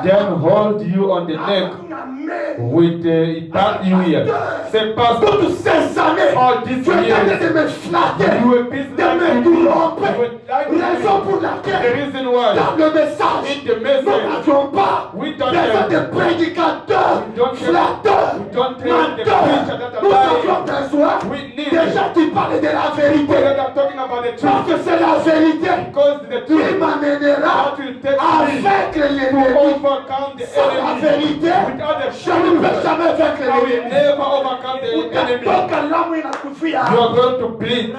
then hold you on the neck with tap you here. Say, pastor, Toutes ces années, all these tu es en train years, de me flatter, you were busy de me like tromper. you Raison pour the laquelle, reason why dans le message, in the nous message n'avions pas we don't besoin have de prédicateurs, We don't have- flatteurs, we don't have the menteurs. preacher that are Nous lying. avions besoin We need des gens qui parlent de la vérité. that are talking about the Parce truth. que c'est la vérité Because the qui truth m'amènera that will take à me vaincre to l'ennemi. overcome the Sans la enemy. vérité, Without the je ne peux truth, jamais vaincre I will l'ennemi. never overcome the enemy. Utatoka lamu inakufia. You are going to bleed.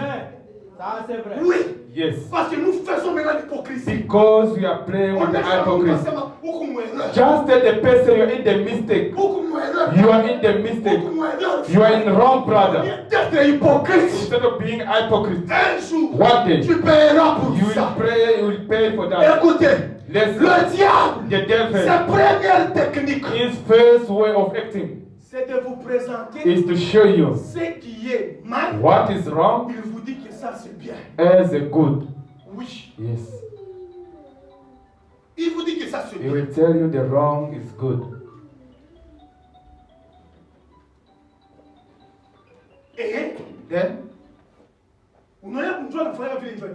Ça, c'est vrai. Oui. Yes. Parce que nous faisons maintenant l'hypocrisie. Because we are playing On with the est vraiment hypocrisy. forcément beaucoup moins erreur. Just tell the person you're in the mistake. Beaucoup moins erreur. You are in the mistake. Beaucoup moins erreur. You are in the wrong, Au brother. lieu d'être hypocrite, Instead of being hypocrite, un jour, one day tu paieras pour you will ça. pray, you will pay for that. Écoutez, Listen, le diable, the devil, sa première technique, his first way of acting c'est de vous présenter is to show you ce qui est mal. what is wrong Il vous dit que ça c'est bien. as a good. Oui. Yes. Il vous dit que ça c'est He bien. will tell you the wrong is good. Et Then, unaona mtu anafanya vile hivyo.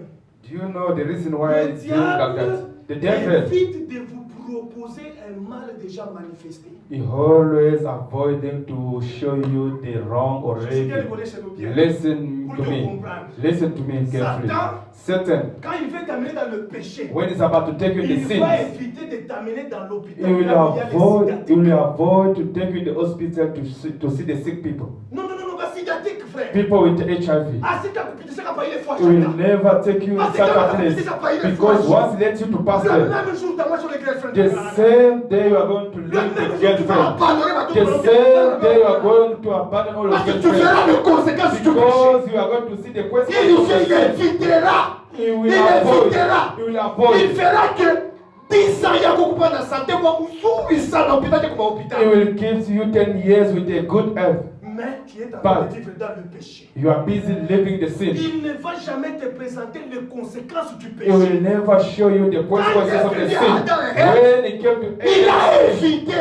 do you know the reason why Le it's doing like diable that? The devil, évite de vous proposer un mal déjà manifesté. he always avoiding to show you the wrong Je suis bien already. rigolé chez nous bien. Listen Pour to te me. comprendre. Listen to me carefully. Satan, Quand il veut t'amener dans le péché, when it's about to take you in il the va sins, éviter de t'amener dans l'hôpital. he will là où il y a les avoid. He sciatiques. will avoid to take you in the hospital to see the sick people, Non, non, non, non, pas sciatique, frère. people with HIV. Ah, c'est ta copine, c'est qu'à payer les fois He will chacun. never take you in such a place because once he lets you to pass Le there, même jour, t'as moi sur les girlfriends. the same day you are going to Le leave même the jour, tu vas girlfriend. abandonner ma The same day you are going to abandon all Parce your que tu verras girlfriends les conséquences du péché. because you are going to see the Il consequences. évitera. He Il will avoid. évitera. He will Il avoid. fera que 10 ans, il y a beaucoup de santé. Moi, où il s'en a hôpital, comme hôpital. He will give you 10 years with a good health. Mais tu es en train de vivre dans le péché. You are busy living the sin. Il ne va jamais te présenter les conséquences du He will péché. never show you the consequences of the sin. When it came to Il a évité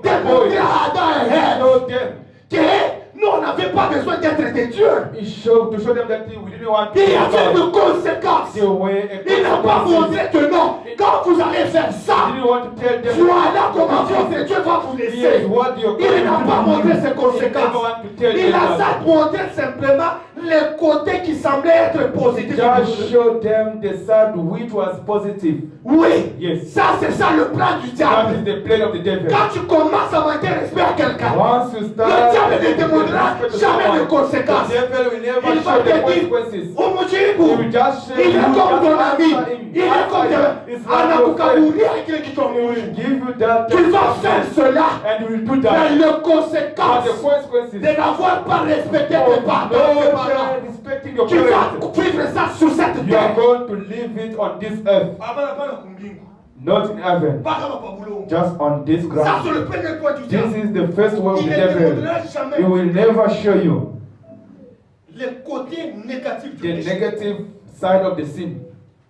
de montrer à Adam et Ève showed them. que nous, on n'avait pas besoin d'être des dieux. He showed to show them that we didn't want to Il y avait God. une conséquence. The way a Il n'a pas consequences. montré que non. Quand vous allez faire He ça, didn't want to tell them. voilà comment Dieu va vous Yes, laisser. what you're Il n'a pas montré ses He conséquences. never want to tell Il them a ça that. montré simplement les côtés qui semblaient être positifs. Just show them the side which was positive. Oui, Yes. ça c'est ça le plan du That diable. is the plan of the devil. Quand tu commences à manquer respect à quelqu'un, Once you le start, diable ne te montrera jamais de conséquences. the devil will never Il va show te the dire, consequences. oh mon Dieu, He will just show il est you, comme ton just ami, answer him. il est comme It's ton not your friend. anakukabouri avec les qui He t'ont will give you that. Tu vas faire cela, And you will do mais that. les But conséquences the consequences de n'avoir pas respecté tes parents, tes parents, respecting your tu vas parents. vivre ça sur cette You are terre. going to live it on this earth, not in heaven, just on this Ça, ground. c'est le premier point du This diable. is the first way of Il the ne te devil. montrera He jamais will never show you les côtés négatifs du the péché. negative side of the sin.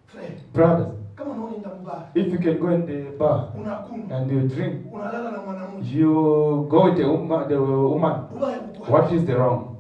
Frère, Brothers, kama unaenda mbaya, if you can go in the bar unakunywa, and you drink, unalala na mwanamke, you go with the woman. ubaya bukwa. What is the wrong?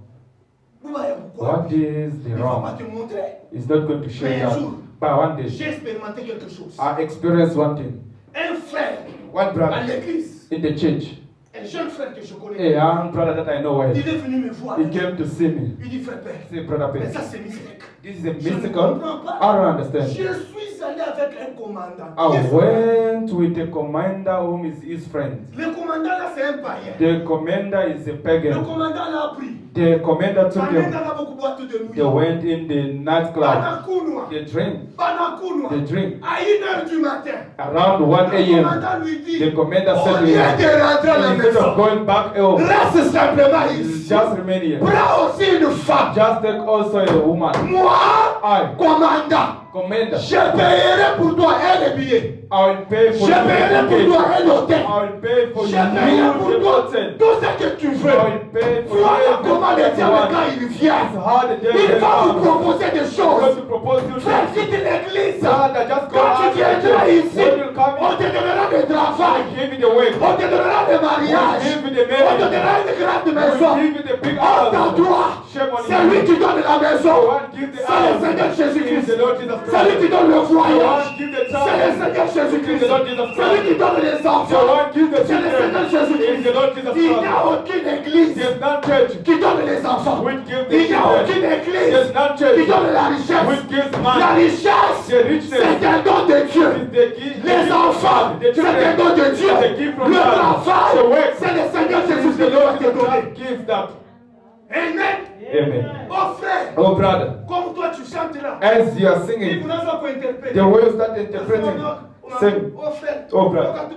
Ubaya bukwa. What is the Il va wrong? pas te montrer. It's not going to show you Mais un that. jour, But one day, j'ai expérimenté quelque chose. I experienced one thing. Un frère One à brother l'église, in the church, un jeune frère que je a connais, young brother that I know well, il est venu me voir. he came to see me. Il dit, frère père, Say, brother, mais Ben, ça c'est mystique. this is a Je ne mystical. comprends pas. I don't understand. Je suis allé avec un commandant. I went with a commander whom is his friend. Le commandant là c'est un païen. The commander is a Le pagan. commandant l'a appris. The commander took Pendant them. dans beaucoup boîte de They nuit. went in the nightclub. Banakunwa. They drink. Banakunwa. They drink. À 1h du matin. Around 1 Le a.m., commandant lui dit, the commander au said to lieu him, de rentrer à la instead maison, of going back home, reste simplement ici. just remain here. Prends aussi une femme. Just take also a woman. Moi, I, commandant, commander, je paierai pour toi un billet. I will pay Je for paierai pour you. toi un hôtel. I will pay for Je you paierai pour the toi hotel. tout ce que tu veux. I will pay for Voilà you comment le diable quand il vient. It's hard the devil Il va vous comes. proposer des I'm going choses. to propose you Frère, things. quitte l'église. Brother, just go Quand tu out viendras and ici, when you come on in, te donnera du I travail. will give you the way. On te donnera des mariages. Give you the On te marriage. donnera une grande I maison. will give you the big Honte à house. toi. Shame on C'est lui you. qui donne la maison. The one give the C'est le house. Seigneur Is Jésus-Christ. the Lord Jesus C'est lui qui Christ. donne le The voyage. one give the C'est le child. Seigneur Jésus-Christ. The Lord Jesus C'est lui qui Christ. donne les The enfants. one give the C'est le Seigneur children. Is Jésus-Christ. the Lord Jesus Il n'y a Christ. aucune église There's none church qui donne les enfants. which give the Il n'y a aucune children. église There's none church qui donne la richesse. which gives La man. richesse, The richness c'est un don de Dieu. is the gift. Les enfants, The c'est un children don de Dieu. is the gift from Le God. travail, The work c'est le Seigneur Jésus is qui the va Lord te Jesus donner. Christ gives that. Amen. Amen. Oh frère, Oh brother, comme toi tu chantes As you are singing, the way you start interpreting, sing. Oh, brother.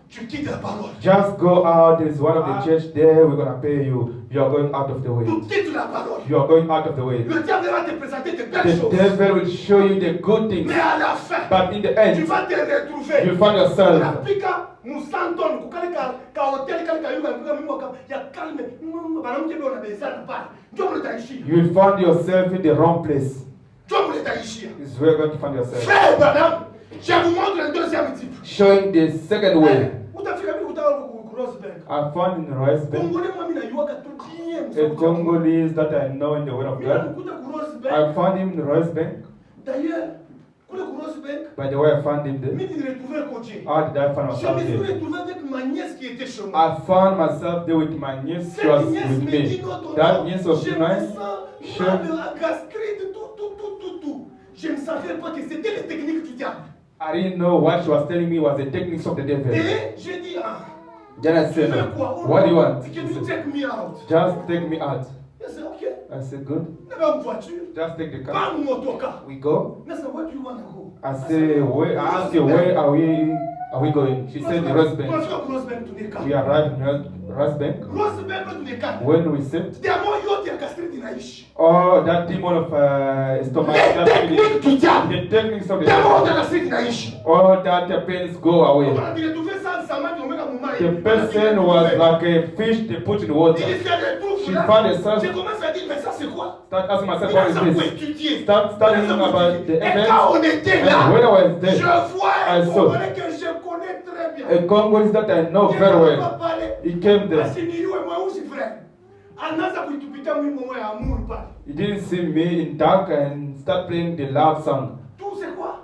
Tu quittes la parole. Just go out. There's one of the church there. We're gonna pay you. You are going out of the way. Tu quittes la parole. You are going out of the way. Le diable va te présenter de belles The choses. devil will show you the good things, Mais à la fin, but in the tu end, vas te retrouver. you'll find yourself. Unapika musantoni kukale ka hotel kale ka yuga mimi ya kalme banamke bwana bezana pale. Ndio mletaishia. You will find yourself in the wrong place. Ndio mletaishia. This is where you're going to find yourself. Frère Branham, je vous montre un deuxième type. Showing the second way. Utafika mimi utaona Grossberg. I found in Rosebank Congolais moi mimi najua katudie. a Congolese that I know in the Word of God. I found him in Rosebank. D'ailleurs, kule Grossberg, By the way, I found him there. mimi nilitrouver coaché. How did I find Je myself me suis there? retrouvé avec ma nièce qui était chez moi. I found myself there with my niece. She was Cette nièce with me dit me. notre That nom, niece was je me mine. sens Sure. mal de la gastrite, tout. Je ne savais pas que c'était les techniques du diable. I didn't know what she was telling me was the techniques of the devil. Et j'ai dit, Then I tu said, veux quoi? what do you want? Can She you said, take me out? just take me out. I said, ok. I said, good. Même voiture, Just take the car. pas mon autocar. We go. I said, where do you want to go? I say, where? I asked her, where are we going? She said, the Rosebank. Grossberg, tu n'es We arrived in Rosebank. Grossberg, tu n'es pas. When we sit, Diamant, yote ya gastrite inaishi. oh, that demon of stomach, Les that techniques du diable. the techniques of the Diamant devil, ya gastrite inaishi. all that the pains go away. On a retrouvé ça en samedi, on met dans mon mari. The person was like a fish they put in water. Il se retrouve She là. found herself. J'ai commencé à dire, mais ça c'est quoi? Start asking myself, Il what a is ça pour this? étudier. Start studying about the Et events. quand on était là, And when I was je there, vois I un saw Congolais que je connais très bien. a Congolese that I know Il very m'a well. parlé. He came there. Asiniliwe mweusi frère. Anaanza kuitupita mwimbo mwa ya amour pale. He didn't see me in dark and start playing the love song. Tout c'est quoi?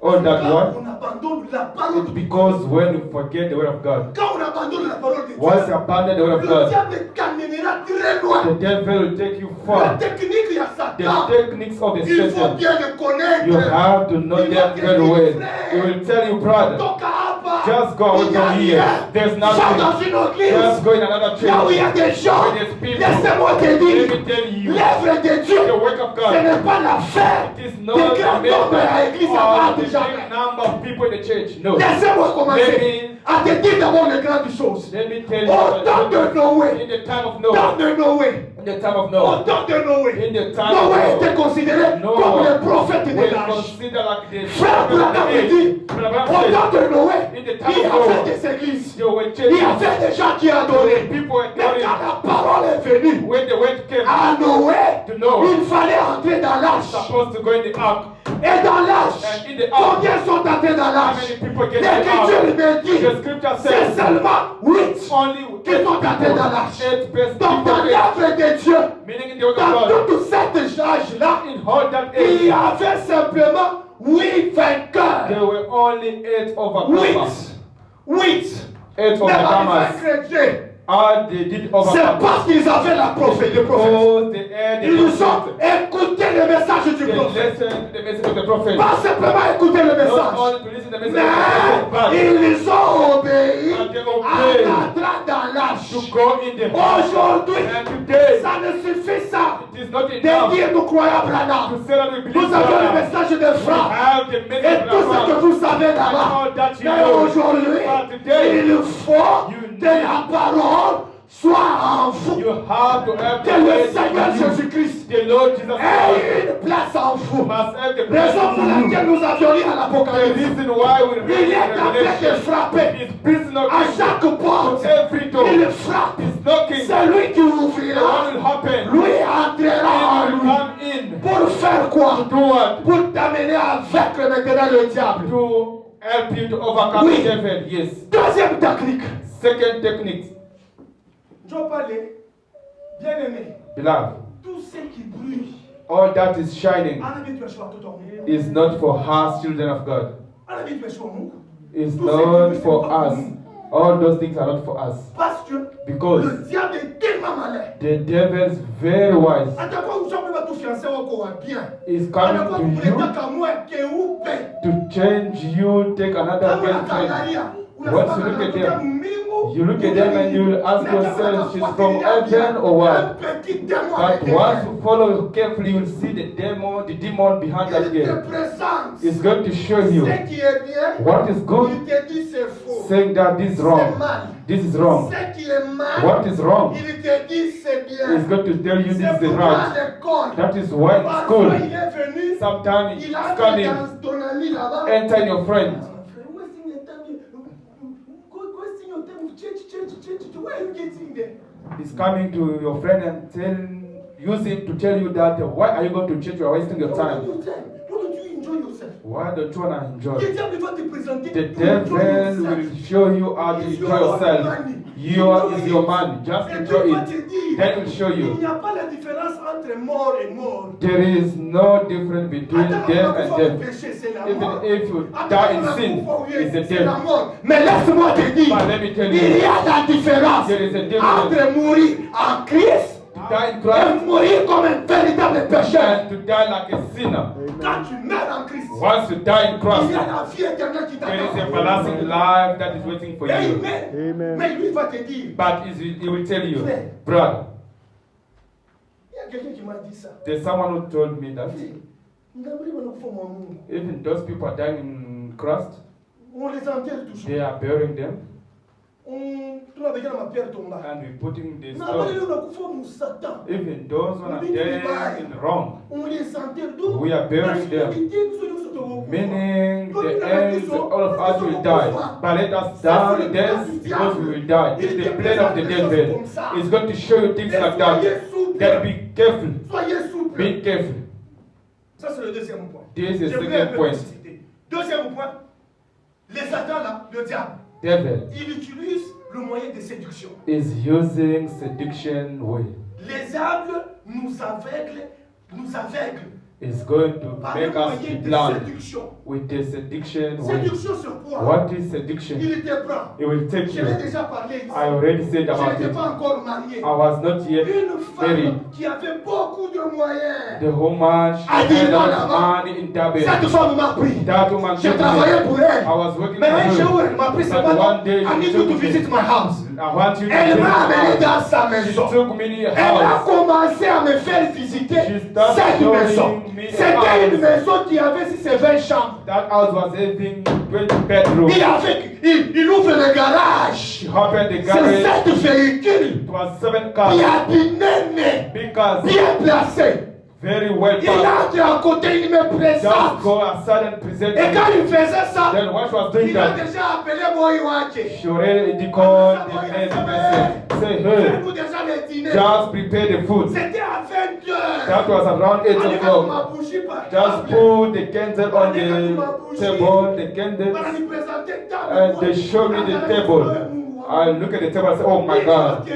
All that Quand one. on abandonne la parole It's de Dieu. because when you forget the word of God, Quand on abandonne la parole de Dieu, once you abandon the word of le God, diable t'amènera très loin. the devil will take you La far. technique il y a The Satan. techniques of the Il faut Satan, bien le connaître. you have to know Il va them te very dire, well. frère, He will tell you, brother, ton caraba, just go away il y a from here. rien. There's Va dans nothing. une autre église. Just go in another church. Là où il y a des gens, Where there's people. laissez-moi te Let dire, me tell you, l'œuvre de Dieu, the work of ce God, n'est pas l'affaire it is des not grands the nombres à l'église à of part the de jamais. big number of people in the church. No. Laissez-moi Let commencer me, à te dire d'abord les grandes choses. let me tell Au temps de you, Noé, in the time of temps Noah, de Noé, in the time of au Noah, temps de Noé, in the time of Noé était Noah, considéré Noah comme le prophète de we l'âge. consider like the Frère Branham me dit, Brother Branham au temps said, de Noé, in the time il y of Noah, avait des églises, there were il y churches, avait des gens qui adoraient. people were Mais quand going, la parole est venue when the word came, à Noé, to Noah, il fallait entrer dans l'arche. supposed to go in the ark. Et dans l'arche, And in the ark, combien sont entrés dans how l'arche? many people get in the L'Écriture ark? me dit, The scripture c'est says seulement 8 only qui sont entrés dans l'arche. 8 Donc dans people, l'œuvre de Dieu, meaning in the word dans of God, toute cette charge-là, in all that il y age, avait simplement 8 vainqueurs. there were only 8 overcomers. 8. 8 Même avec overcomers. chrétiens, How they did c'est overcome. parce qu'ils avaient la prophète, le prophète. Oh, they heard the Ils ont prophet. écouté le message du They prophète. listened to the message of the prophet. Pas simplement écouter le Not message, only to listen to the message of the mais prophet, ils ont obéi but they en obeyed entrant dans to l'arche. go in the Aujourd'hui, And today, ça ne suffit ça it is not de enough dire nous croyons à Branham. to say that we believe Nous avons le God. message de We Franck have the et message tout ce que of vous savez God. là-bas. All that you Mais know. aujourd'hui, But today, il faut you que la parole soit en vous. you have to have Que the le message Seigneur of you. Jésus-Christ The Lord Jesus Christ ait une place en vous. must have the Raison pour message. laquelle nous avions lu à The l'Apocalypse. reason why we Il read est en train de Revelation frapper is beating up à chaque porte. to every door. Il frappe. It's knocking. Celui qui What ouvrira, will happen? lui entrera en It will lui. come in. Pour faire quoi? Do what? Pour t'amener à vaincre maintenant le diable. To help you to overcome Oui. the devil. Yes. Deuxième technique. Second technique, Je parlais, bien aimé, beloved, tout ce qui brille, all that is shining en ami tu es choix tout en monde. is not for us, children of God. En ami tu es choix nous. It's not for us. All those things are not for us. Parce que Because le diable est tellement malin. the devil is very wise. À ta fois où jamais va tout fiancer encore bien. He's À ta fois coming où to you les gars comme moi qui est où paix. to change you, take another Kama girlfriend. unaangalia, Once you look at unataka them, Mungu You look at them and you will ask yourself, she's from heaven or what? But once you follow carefully, you will see the demon behind that girl. It's going to show you what is good, saying that this is wrong. This is wrong. What is wrong? It's going to tell you this is right. That is why it's good. Sometimes it's coming, enter in your friend. Where are you getting there? He's coming to your friend and use him to tell you that why are you going to church? You are wasting your time. Why don't you enjoy yourself? Why don't you want to enjoy? The The devil will show you how to enjoy yourself. Yours is your money. Just enjoy it. Then he will show Il n'y you. a pas la différence entre mort et mort. There is no difference between death and death. Péché, c'est la Even mort. if you die in sin, it's a C'est la death. mort. Mais laisse-moi te dire, But let me tell il y you, a la différence there is a difference entre mourir en Christ to die in et Christ mourir comme un véritable pécheur. and to die like a sinner. Quand tu meurs en Christ, Once you die in il Christ, y a la vie éternelle qui there is t'attend. everlasting life that is waiting for you. Amen. Mais lui va te dire, But he will tell you, brother, il y a quelqu'un qui m'a dit ça. there's someone who told me that On even those people are dying in Christ, les enterre toujours. they are burying them Tunapigana mapia tomba. and we're putting the Na wale stone. unakufa musatan. Even those who are dead in wrong, On les enterre donc. we are burying them. Meaning the end, all of us will die. But let us die death because we will die. It's the plan of the devil. It's going to show you things like that. Then be careful. Soyez souple. Be careful. Ça c'est le deuxième point. This is Je the voulais un second peu point. citer. Deuxième point. Les Satan là, le diable, Devil il utilise le moyen de séduction. is using seduction way. Les aveugles nous aveuglent It's going to par le make us moyen be de blind séduction. with the seduction way. Séduction sur quoi? What is seduction? Il te prend. It will take Je you. l'ai déjà parlé ici. I already said Je about n'étais it. pas encore marié. I was not yet Une married. femme qui avait beaucoup de moyens. The woman, she I didn't had know a that. money in Cette Tabet. femme m'a pris. That woman J'ai took travaillé me. pour elle. I was working Mais for un jour, her. elle m'a pris But seulement. one day I need she you to took visit me. my house. I want you to Elle visit m'a amené my dans house. sa She maison. took me in her Elle a house. commencé à me faire visiter She started cette showing maison. me a C'était house. une maison qui avait si c'est 20 chambres. That house was having 20 bedrooms. Il ouvre le garage. She opened the C'est garage. 7 véhicules. It was 7 cars. Bien Big cars. bien placés. Very well Il parked. entre à côté, il me Just présente. go outside and present Et quand me. il faisait ça, Then what she was doing il a that, déjà appelé Moïwake. she already called the name and say, hey, Fais-nous déjà les dîners. just prepare the food. C'était à 20 heures. That was around 8 Allez, o'clock. ma bougie par Just table. put the candle on the table, the candles, Voilà, il présentait table. and they show me the table. I look at the table and say, oh my God,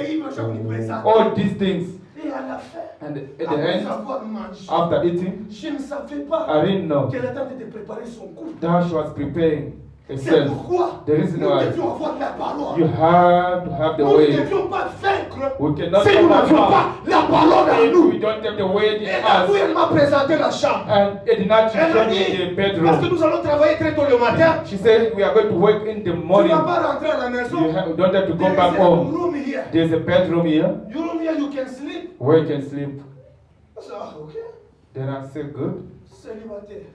all these things. Et à la fin, And at the après end, avoir mangé, after eating, je ne savais pas I didn't know qu'elle était en train de préparer son couple. that she was preparing C'est herself. pourquoi The reason nous why devions avoir de la parole. you have to have the Nous ne way. devions pas vaincre We cannot si nous n'avions overcome pas la parole en if nous. we don't have the way in Et là, où us. elle m'a présenté la chambre. And at night she Elle showed a me dit, the parce que bedroom. nous allons travailler très tôt le matin, She said we are going to work in the tu ne morning. vas pas rentrer à la maison. You don't have to go There back is a home. room here. There's a bedroom here You room here, you can sleep. where you can sleep. I said, ah, ok. Then I said, good. Célibataire.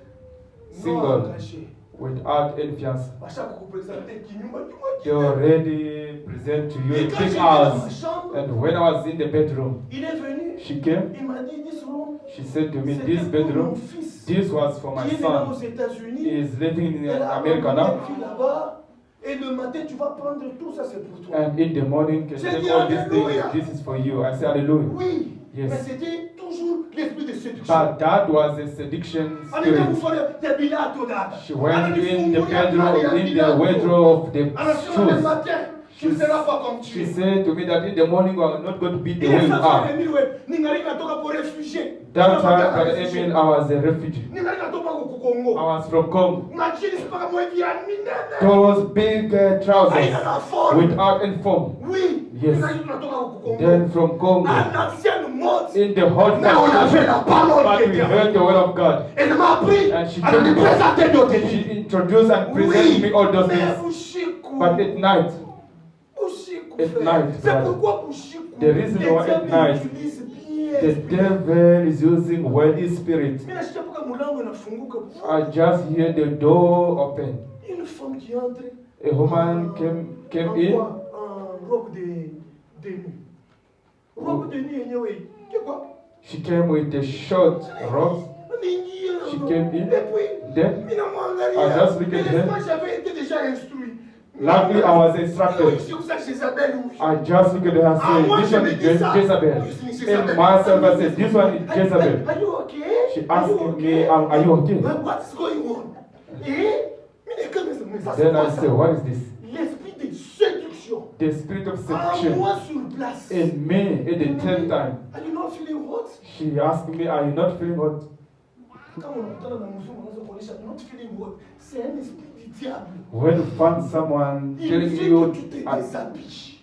Single. Non engagé. Without any fiance. Bacha kukupresenter kinyumba They already present to you Et a quand big j'étais dans ma house. chambre, And when I was in the bedroom, il est venu. she came. Il m'a dit, this room, She said to me, c'était this pour mon bedroom, fils. this was for my Qui est maintenant aux son. États-Unis. He is living in Elle a America abandonné now. une fille là-bas. Et le matin, tu vas prendre tout ça, c'est pour toi. And in the morning, can J'ai take dit all these Alléluia. things. This is for you. I said, hallelujah. Oui. Yes. Mais c'était toujours l'esprit de séduction. But that was a seduction On était vous spirit. faire des bilats au dada. She went in the bedroom, in the wardrobe of the Alors, sur le shoes. matin, tu ne seras pas comme tu She es. said to me that in the morning we are not going to be the Il way est you ça, are. Ningali natoka pour réfugié. That time, Brother Emil, I was a refugee. Ningali natoka ku I Congo. was from Congo. Machini sipaka mwevi ya minene. Those big trousers Aina na forme. without any form. Oui. Yes. Ningali natoka ku Congo. Then from Congo, En ancienne mode. in the hot Mais on country, avait la parole but de we Dieu. heard the word of God. Elle m'a appris. And she Elle m'a told me, présenté d'autres she introduced and presented me all those mais things. Ushiku. But at night, At night, C'est brother. pourquoi Bouchikou, The reason le why at diable night, utilise bien the esprit. devil is using well his spirit. Mais nasikia mpaka mulango unafunguka. I just hear the door open. Une femme qui entre A woman came en in. quoi? En robe de nuit. Robe de nuit yenyewe. C'est quoi? She came with a short robe. She came in. Et puis, Then, I just look at her. J'avais été déjà instruit. luckily, I was instructed. C'est pour ça que Jézabel, oui. I just look at her and say, this one is Jezebel. And myself, I said, this one is Jezebel. Are you okay? She Are you asked me, are you okay? What's going on? Then I said, what is this? L'esprit de séduction. The spirit of En seduction moi sur place. in me at the 10th time. Are you not feeling hot? She asked me, are you not feeling hot? Quand on entend dans la musique, on dit not feeling hot. C'est un esprit du diable. When you find someone Il telling veut you que tu te déshabilles.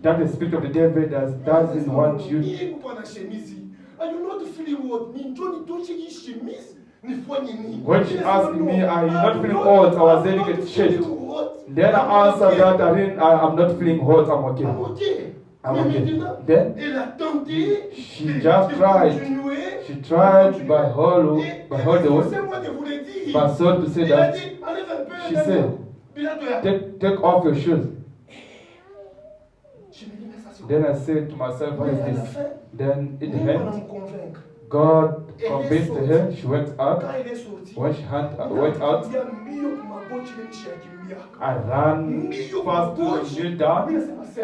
that the spirit of the devil doesn't want you, Ni kupa na chemise. Are you not feeling hot? Ni njoo nitoshe hii chemise. Nifanye nini? when she asked me, are you not feeling hot? I was saying it shit. Then I answered that I'm not feeling hot, I'm okay. I'm okay. I'm Mais okay. maintenant, Then elle a tenté she de just tried. continuer. She tried by all the way, Forcez-moi de vous le dire. by soul to say Il a that. dit, enlève un peu. She said, take off your shoes. Je me dis, mais ça c'est Then I said to myself, what is Mais à la this? fin, Then it nous allons happened. me convaincre. God convinced her. She went out. Quand elle est sortie, When she went out, il y a mieux que ma botte, il est chez Akimbia. I ran fast to kneel down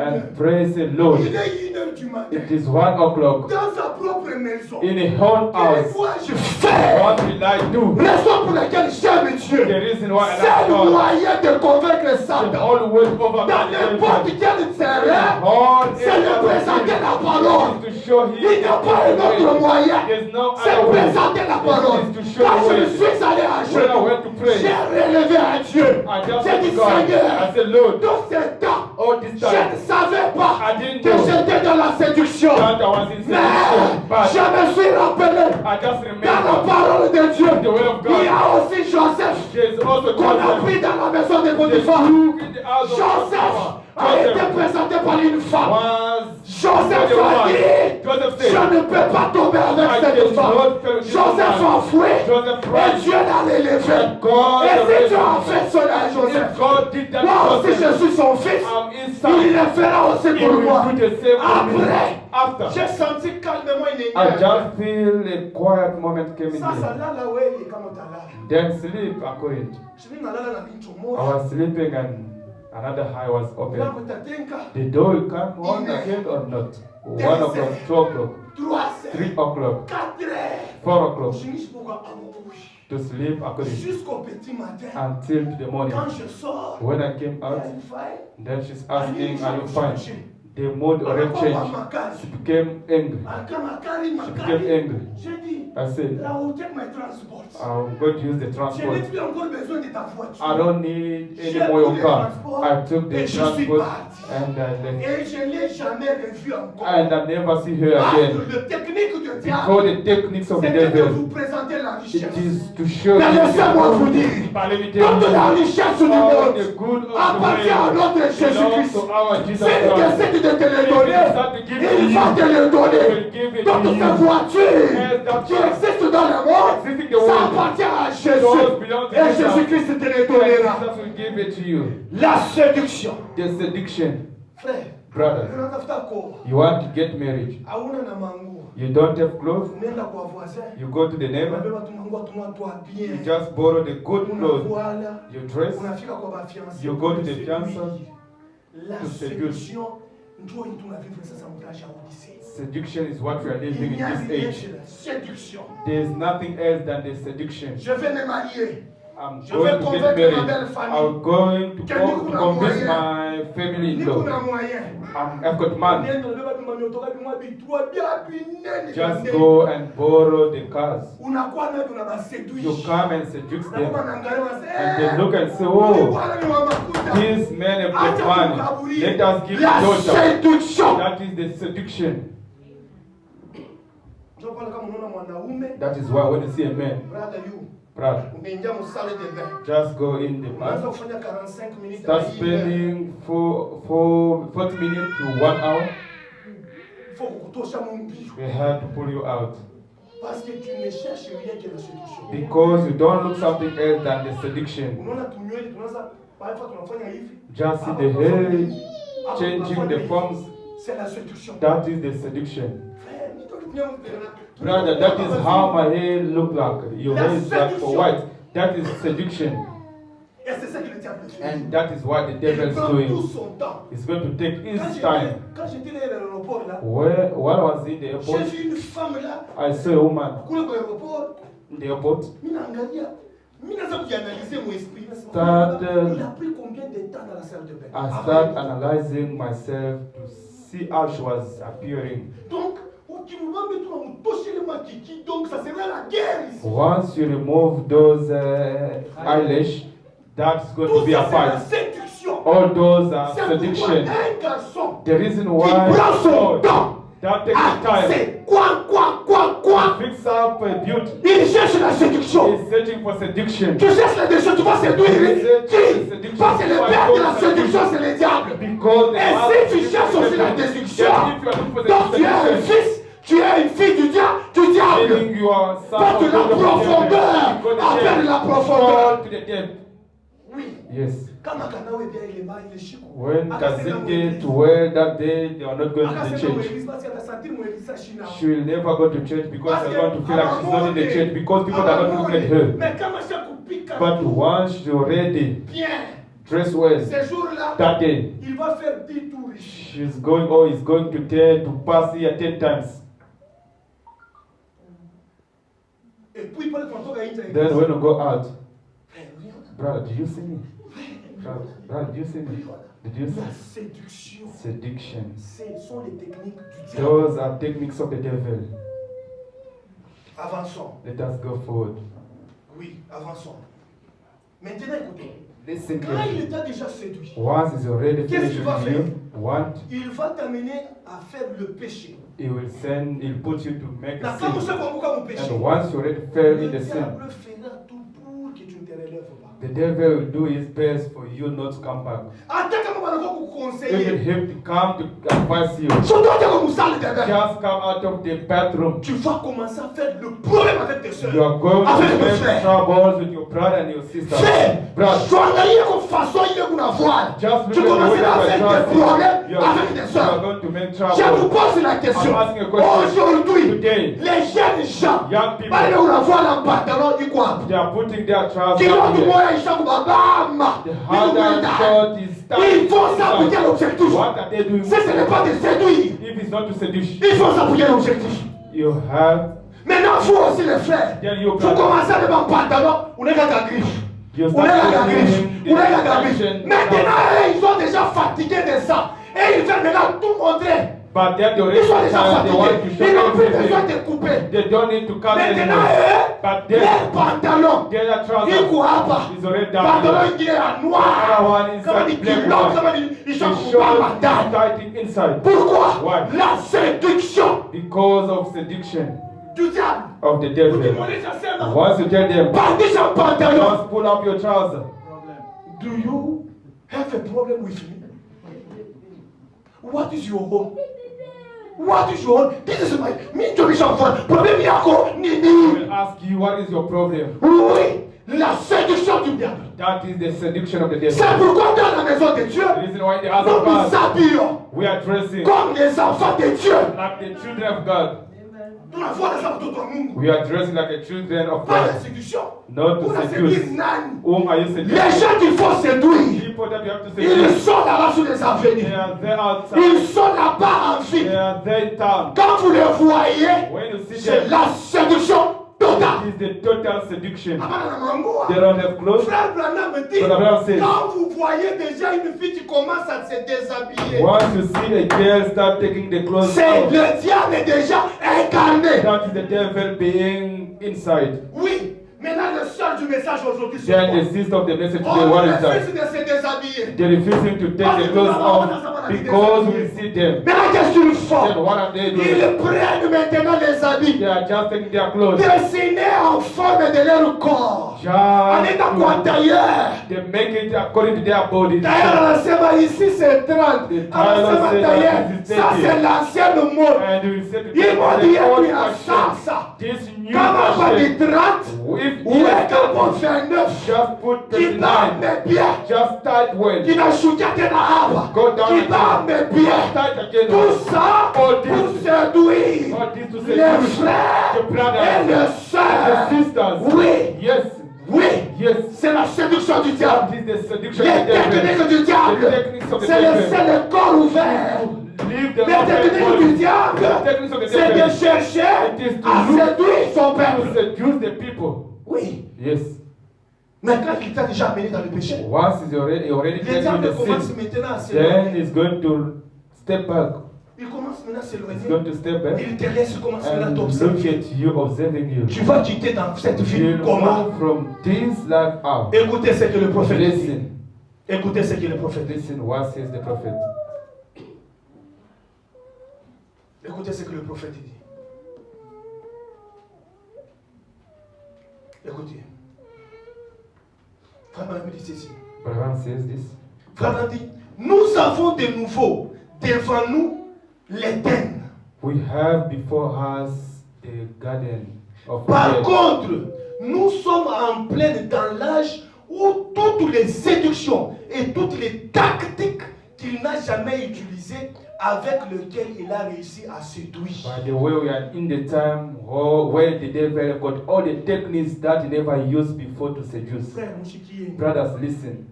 and praise the Il Lord. est 1h du matin. It is 1 o'clock Dans sa propre maison. in a whole Quelle house. fois je fais? What will I do? Raison pour laquelle j'aime The Dieu. reason why I C'est like le God. moyen de convaincre The Satan. whole way over Dans n'importe quel terrain, c'est de présenter la parole. to show him Il n'y a pas un autre moyen. There's no C'est other way. présenter la parole. It is to show Quand the je way. suis allé à When I went to genoux, pray, j'ai relevé à Dieu. I just J'ai said dit, to God, I Seigneur, said, Lord, dans ce temps, all this je time ne savais pas I didn't que know j'étais dans la séduction. that I was in Mais seduction, but je me suis rappelé I just dans la remember parole de Dieu. the word of Il y God. a aussi Joseph There's also qu'on a Joseph. pris dans la maison de The Potiphar. two in the house of Joseph a été Joseph présenté par une femme. was Joseph the a one. dit, Joseph je said, ne peux pas tomber avec I cette femme. cannot fellowship with Joseph man. a foué Joseph et ran. Dieu l'a élevé. God Et si raised Dieu a him. fait cela à If Joseph, God did that moi to aussi je Joseph, suis son fils, I'm his il son. le fera aussi He pour will moi. do the same for me. Après, After, j'ai senti calmement une I énergie. just feel a quiet moment came in Ça, ça me. là, là, ouais, il est comme au talent. Then sleep according. Je suis dans la ligne I was sleeping and another eye was open. Là, vous t'attends The door will come on again or not? 1 o'clock, 2 o'clock, 3 3 heures, o'clock, 4 heures. 4 o'clock Je finis pour embouche. to sleep according Jusqu'au petit matin. until the morning. Quand je sors, When I came il y a out, une faille. then she's asking, are you fine? The mood already changed. She became angry. She became angry. J'ai dit, I said, la hôtel me transporte. I'm going to use the Je n'ai transport. plus encore besoin de ta voiture. I don't need any more your car. I took the Et je suis transport parti. and I left. Et je ne l'ai jamais revue encore. And I never see her Parce again. que le technique de Because diable, the techniques of the c'est de devil, vous présenter la richesse. it is to show Mais laissez-moi vous dire, But let me toute tell la you, richesse du all monde the good of appartient à the notre world belongs Jésus-Christ. to our Jesus S'il Christ. décide de te le If he donner, decides to give it to il va te you, le he will donner. give it Toutes to ces you. voitures Yes, that's qui right. existent dans le monde, Existing in the ça world. appartient à Those Jésus. belong to Et Jesus. Jésus-Christ te le And donnera. Jesus will give it to you. La séduction. The seduction, Frère, brothers. unatafuta ko, You want to get married. hauna na manguo. You don't have clothes. Unaenda kwa voisin. You go to the neighbor. Unabeba tu manguo tunatoa bien. You just borrow the good clothes. Unavoala. You dress. Unafika kwa bafiancé. You go to the fiancé La to seduce. séduction ndio hii tunavivre sasa mtaji ya Odyssée. Seduction is what we are living Il in n'y a this rien age. chez la séduction. There's nothing else than the seduction. Je vais me marier. I'm Je vais going to get convaincre ma married. belle famille. I'm going to, Que go, niko to na convince moyen. my family Niko in-law. na moyen. I've got money. Nienda nabeba tu mamiotoka tu mabitwa bia binene. Just go and borrow the cars. Unakuwa nayo unabaseduisha. You come and seduce them. Unakuwa naangalia unasema, And they look and say, huyu oh, bwana ni wa makuta. these men have got Acha money. tukaburie. Let us give La the daughter. séduction. That is the seduction. Ndio pale kama unaona mwanaume, That is why when you see a man, brother you, Brother, unaingia msale de bain. just go in the Unaanza bath. kufanya 45 minutes Start à 1 heure. spending 40 minutes to 1 hour. Faut kukutosha mbio. We have to pull you out. Parce que tu ne cherches rien que la séduction. Because you don't look something else than the seduction. Unaona tunywele tunaanza parfois tunafanya hivi. Just see Hapa the tunafanya hair hivi. Hapa changing tunafanya the hivi. forms. C'est la séduction. That is the seduction. Frère, ni toi qui viens me faire là. Brother, that is how my hair look like. Your hair is like for white. That is seduction. Et c'est ça que le diable fait. And that is what the Il devil is prend tout doing. son temps. He's going to take his Quand time. j'étais à l'aéroport là, While I was in the j'ai airport, vu une femme là, I saw a woman kule kwa aéroport, in the airport. mimi naangalia, mimi naanza kujianalyser mon esprit. Start, Il a pris combien de temps dans la salle de bain? I start analyzing myself to see how she was appearing. Donc, ukimwambia tu unamtosha ile makiki, donc ça serait la guerre ici. Once you remove those eyelash, that's going to Tout be a ça c'est la fight. séduction. All those are C'est pourquoi seduction. un garçon The reason qui why prend son temps that takes à time c'est quoi, fix up a beauty. il cherche la séduction. Is searching for seduction. Tu cherches la séduction, tu vas séduire qui? Parce que le père de la séduction, c'est le diable. Because Et si tu cherches aussi la séduction, donc tu es un fils, tu es une fille du diable. meaning you are Va de la profondeur, appelle la profondeur. to the depth. Oui. Yes. Quand Makanawe vient, il est mal, il est chic. When Kazinge to where that day they are not going to the church. She will never go to church because they're going to feel like she's not in the church because people are not looking at her. Mais quand Mashaku pique, But once she's already bien, dressed well, ces jours-là, that day il va faire 10 tours ici. she's going or is going to tell to pass here 10 times. Et puis, pour le canton, il y a Then when you go out, Frère, regarde. brother, did you see me? Brother, did you see me? Did you La see? séduction, Seduction. ce sont les techniques du diable. Those are techniques of the devil. Avançons. Let us go forward. Oui, avançons. Maintenant, écoutez. Listen Quand il carefully. t'a déjà séduit, Once he's already Qu'est-ce finished qu'il va with you, il va t'amener à faire le péché. he'll put you to make La a femme sin. sait pourquoi mon péché. And once you already fell Le in the sin, diable fera tout pour que tu ne te relèves pas. the devil will do his best for you not to come back. Attends comment on va vous Even conseiller. him to come to advise you. Je dois dire que vous allez dedans. Just come out of the bathroom. Tu vas commencer à faire le problème avec tes You soeurs. are going Avec to tes make frères. troubles with your brother and your sister. Frère, Brother, journalier comme façon il est pour avoir. just Tu look at the way commenceras à that faire you des are problèmes you avec tes are soeurs. going to make Je vous trouble. pose la question. I'm asking a question. Aujourd'hui, Today, les jeunes gens, young people, pas pour avoir un pantalon du quoi. they are putting their trousers Qui l'ont du here. moyen, ils sont comme bam. The harder shot is Ils font ça pour quel objectif? What are they doing? Si ce n'est pas de séduire, If it's not to seduce, ils font ça pour quel objectif? you have Maintenant, vous aussi les frères, then you vous commencez à mettre un pantalon, on est qu'à la griffe. You On est start qu'à la griffe. taking On est qu'à la the griffe. action. Maintenant, ils sont déjà fatigués de ça. Et ils veulent maintenant tout montrer. But then they Ils sont already déjà they want to fatigués. show Ils n'ont plus besoin everything. de couper. They don't need to come Maintenant, anymore. But leurs then pantalons, their ils trousers courent pas. is already Pantalon, down. il est en Another noir. one is Comment like ils black l'ont, one. comment ils It sont shows pas madame. tight inside. Pourquoi? Why? La séduction Because of seduction du diable. of the Vous devil. demandez ça seulement. Once you tell them, Bandit sans pantalon. just pull up your trousers. Do you have a problem with me? What is your home? What is your home? This is my introduction for problem yako They nini. will ask you, what is your problem? Oui, la séduction du diable. That is the seduction of the C'est devil. pourquoi dans la maison de Dieu, The reason why they ask nous nous us, habillons we are dressing comme les enfants de Dieu. like the children of God. Tunafanya sababu mtoto wa Mungu. We are dressing like the children of Pas la God. séduction. Not to Unaséduire seduce. nani? Whom are you Les seducing? gens qu'il faut séduire, People that you have to ils seduce. sont là-bas sur les They avenues. are there outside. Ils sont là-bas en ville. They are there in town. Quand vous les voyez, When you see c'est them, la séduction totale. it is the total seduction. Abana na mangoa. They don't have clothes. Frère Branham me dit, Frère Branham says, quand vous voyez déjà une fille qui commence à se déshabiller, Once you see a girl start taking the clothes c'est off, le diable déjà incarné. that is the devil being inside. Oui, maintenant le seul sens du message aujourd'hui sur Then toi. the gist of the message today, On what is that? refuse de se déshabiller. They're refusing to take the clothes off because we see them. Mais là, qu'est-ce qu'ils font? Then what are they doing? Ils prennent maintenant les habits They are just taking their clothes. dessinés en forme de leur corps. En étant quoi d'ailleurs? They make it according to their body. D'ailleurs, l'enseignement ici c'est 30. L'enseignement d'ailleurs, ça c'est l'ancienne mode. And you say to Ils m'ont dit, them, il y a ça. this new Comment pas fashion, du 30? if Où est que pour faire 9? just put Qui va 39, me bien? just start well. Qui n'a shooté dans l'arbre? Go down Qui va again. me bien? Start again. Tout ça All pour this, séduire all this to les seduce frères the et brothers, les the sœurs. sisters. Oui, Yes, oui, yes. c'est la séduction du diable. That is the seduction Les of the devil. techniques du The diable, techniques of the c'est devil. le corps ouvert. Leave the Les techniques du diable, The techniques of the c'est de devil. chercher It is to à look séduire son to peuple. seduce the people. Oui, Yes. mais quand il t'a déjà amené dans le péché, Once he's already le taken diable the commence sin, maintenant à s'éloigner. then he's going to step back. Il commence maintenant à He's s'éloigner. going to step back Il te laisse, il commence maintenant à and look t'observer. at you, observing you. Tu vas quitter dans cette vie You'll comment? move from this life out. Écoutez ce que le prophète dit. Listen, Écoutez ce que le prophète dit. listen what says the prophet. Écoutez ce que le prophète dit. Écoutez. Frère Branham dit ceci. Branham says this. Frère Branham dit, nous avons de nouveau devant nous l'Éden. We have before us the garden of Par Eden. contre, nous sommes en plein dans l'âge où toutes les séductions et toutes les tactiques qu'il n'a jamais utilisées avec lesquelles il a réussi à séduire. By the way, we are in the time where the devil got all the techniques that he never used before to seduce. Frère Mouchikié, Brothers, listen.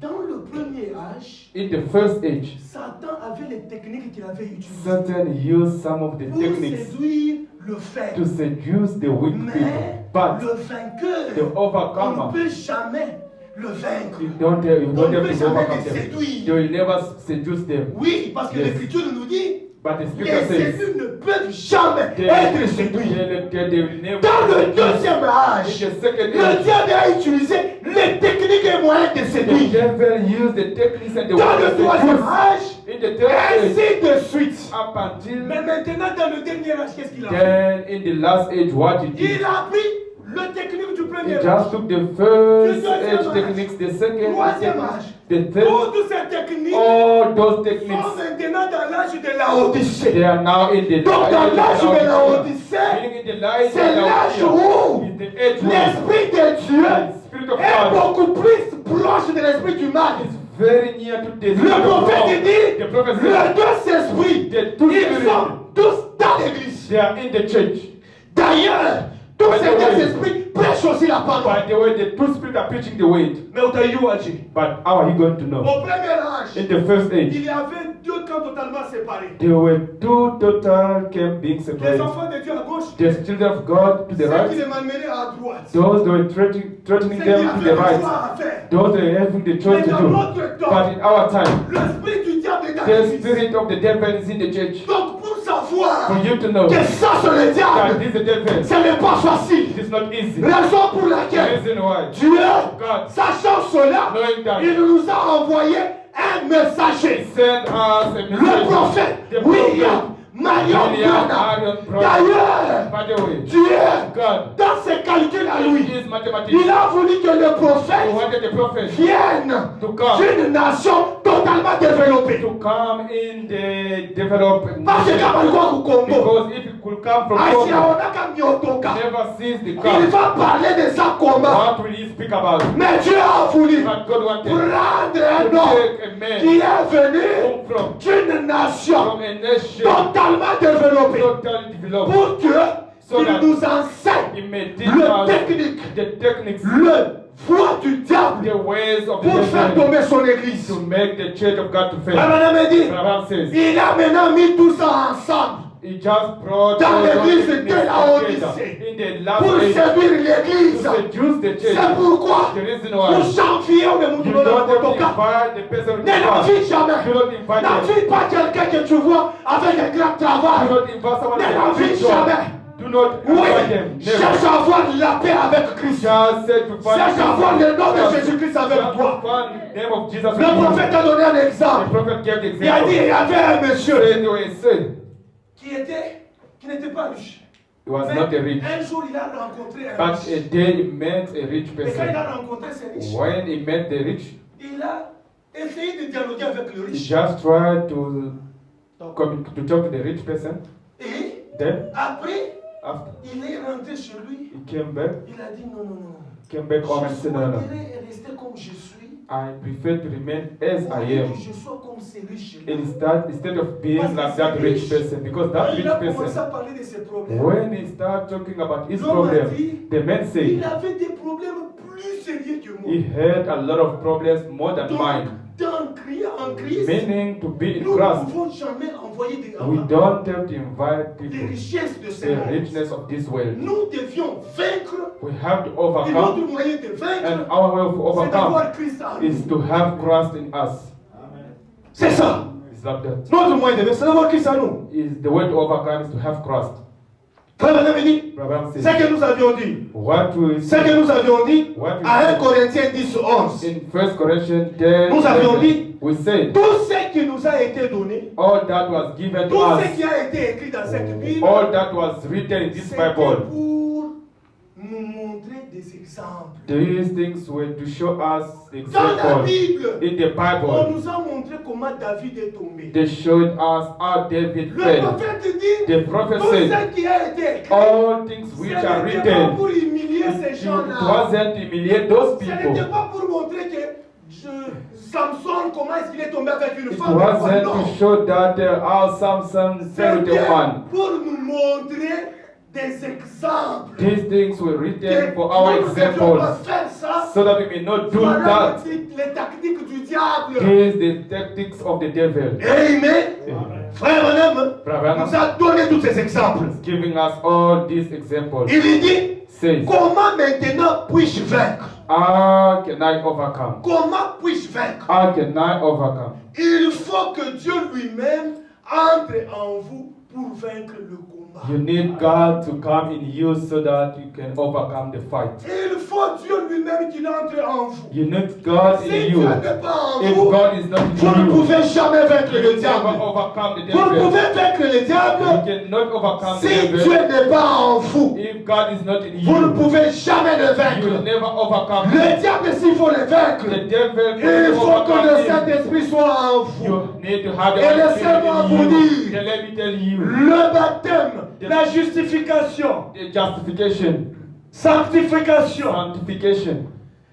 dans le premier âge, In the first age, Satan avait les techniques qu'il avait utilisées Satan used some of the pour techniques séduire le faible. to seduce the weak Mais people. But le vainqueur, the on overcomer, ne peut jamais le vaincre. you don't have On to ne peut jamais overcome les them. séduire. You will never seduce them. Oui, parce que Yes. l'Écriture nous dit, But the les scripture says séduits ne peuvent jamais they être séduits. will never Dans le seduce. deuxième âge, In the second le age, diable a utilisé les techniques et moyens de the séduire. devil used the techniques and the Dans ways le to troisième seduce. âge, In the third age, ainsi de suite. up until Mais maintenant, dans le dernier âge, qu'est-ce qu'il a fait? then in the last age, what he did, Il a pris le technique du he premier âge. just took the first The deuxième age âge. techniques, the second Troisième age, âge. the third, Toutes ces techniques all those sont techniques, maintenant dans l'âge de la Odyssée. they are now in the Donc dans l'âge de la Laodicea. Odyssée, Meaning in the light c'est l'âge où is the age where l'Esprit de Dieu the Spirit of est God beaucoup plus proche de l'Esprit du mal. is very near to the Le prophète dit, The prophet les said, deux esprits, the two ils spirits, sont tous dans l'église. they are in the church. D'ailleurs, tous By ces the deux way, esprits prêchent aussi la parole. By the way, the two spirits are preaching the word. Mais où t'as dit? But how are you going to know? Au premier âge, In the first age, il y avait deux camps totalement séparés. there were two total camps being Les separated. enfants de Dieu à gauche, The children of God to the ceux qui right, les malmenaient à droite. those that were threatening Ceux qui them to avaient the le right, choix à faire. those that were having the Mais choice to dans do. notre temps, But in our time, l'esprit du diable est dans the l'église. spirit of the devil is in the church. Donc pour savoir For you to know que ça c'est le that diable, this is the devil, ce n'est pas facile. it is not easy. Raison pour The laquelle reason why Dieu, God sachant cela, knowing that il nous a envoyé un messager. sent us a Le message. prophète The William Marion William Branham. Marion Branham. D'ailleurs, By the way, Dieu, God, dans ses calculs à lui, his il mathematics, a voulu que le he prophète wanted the prophet vienne to come, d'une nation totalement développée. to come in the developed Parce que nation. kama alikuwa kukombo, Because if it could come from Congo, asiaonaka miotoka, never sees the il car. va parler de sa combat. What will he speak about? Mais Dieu a voulu But God wanted prendre to un homme take a man qui est venu from d'une nation a nation totalement développée totally developed, pour que So il that nous enseigne he may teach le us technique, the techniques, le voie du diable the ways of the pour faire devil tomber son église. to make the church of God to fail. Abraham a dit, Abraham says, il a maintenant mis tout ça ensemble he just brought dans all those l'église techniques de la together Odyssée in the last pour age séduire to l'église. seduce the church. C'est pourquoi The reason pour why janvier on est you monté don't dans le invite cas. the person Ne l'invite jamais. You don't invite them. N'invite pas quelqu'un que tu vois avec un grand Do travail. not invite someone Ne with a big l'invite job. jamais. Do Do not Oui, avoid them. Never. cherche à avoir la paix avec Christ. Just say to find Cherche à avoir le nom de Just Jésus-Christ avec find toi. the name of Jesus. Le with you. prophète a donné un The exemple. prophet gave the Il a dit, il y example. avait un monsieur Say, qui n'était pas riche. he was Mais not a rich, un jour, il a rencontré un but a riche. day he met a rich Et quand il person. a rencontré ce riche, When he met the rich, il a essayé de dialoguer avec le he riche. just tried to talk to the rich person. Et Then, après, after il est rentré chez lui. he came back Il a dit non, non, non. came back home and Je said, no, no, souhaiterais rester comme je suis. I prefer to remain as Au I lieu am. que je sois comme ces riches-là. Instead of being like that rich person, because Quand that il rich a commencé person, à parler de ses problèmes, when he started talking about his l'homme a problem, dit, the man il said avait des problèmes plus sérieux que moi. he had a lot of problems more than Donc, mine. en Christ, Meaning to be in nous ne Christ, pouvons jamais envoyer we don't have to invite des people richesses de ce the monde. richness of this world. Nous devions vaincre. We have to Et overcome, notre moyen de vaincre, and our way of c'est overcome d'avoir Christ en is nous. to have Christ in us. C'est ça. Is that that? Notre moyen de vaincre, c'est d'avoir Christ en nous. Is the way to overcome is to have Christ. Frère Branham dit, Abraham ce said, que nous avions dit, what we ce que nous avions dit What we à 1 said. Corinthiens 10, 11. in 1 Corinthians 10, Nous avions 11, dit, we said, tout ce qui nous a été donné, all that was given to tout ce us, qui a été écrit dans cette Bible, all that was written in this c'était Bible, pour nous montrer des exemples. these things were to show us the Dans la example. Bible, In the on Bible, nous a montré comment David est tombé. they showed us how David Le fell. prophète dit, The prophet tout said, ce qui a été écrit, all things ce which are n'était pas written, pour humilier ces it gens-là. wasn't humiliate those Ce people. n'était pas pour montrer que Samson, comment est-ce qu'il est tombé avec une It femme. wasn't Non. to show that how Samson fell with a C'était woman. pour nous montrer des exemples. These things were Que written for our nous ne devions pas examples, faire ça. so that we may not do Voilà that. les tactiques du diable. Against the tactics of the devil. Amen. Frère Branham Branham nous a donné tous ces exemples. Giving us all these examples. Il dit, Says, comment maintenant puis-je vaincre? how can I overcome? Comment puis-je vaincre? How can I overcome? Il faut que Dieu lui-même entre en vous pour vaincre le combat. You need God to come in you so that you can overcome the fight. Il faut Dieu lui-même qu'il entre en vous. You need God Si in Dieu you. n'est pas en If vous, God is not vous ne in you, pouvez jamais vaincre you le will diable. never overcome the Vous ne devil. pouvez vaincre le You diable cannot overcome si the Dieu devil. n'est pas en vous. If God is not in Vous ne you, pouvez jamais le you will vaincre. never overcome Le diable, s'il faut le vaincre, the devil. il faut que le Overcome him. Saint-Esprit soit en vous. You need to have the Et Holy laissez-moi Spirit vous in you. dire, Then let me tell you, le baptême, la justification, the justification, sanctification, sanctification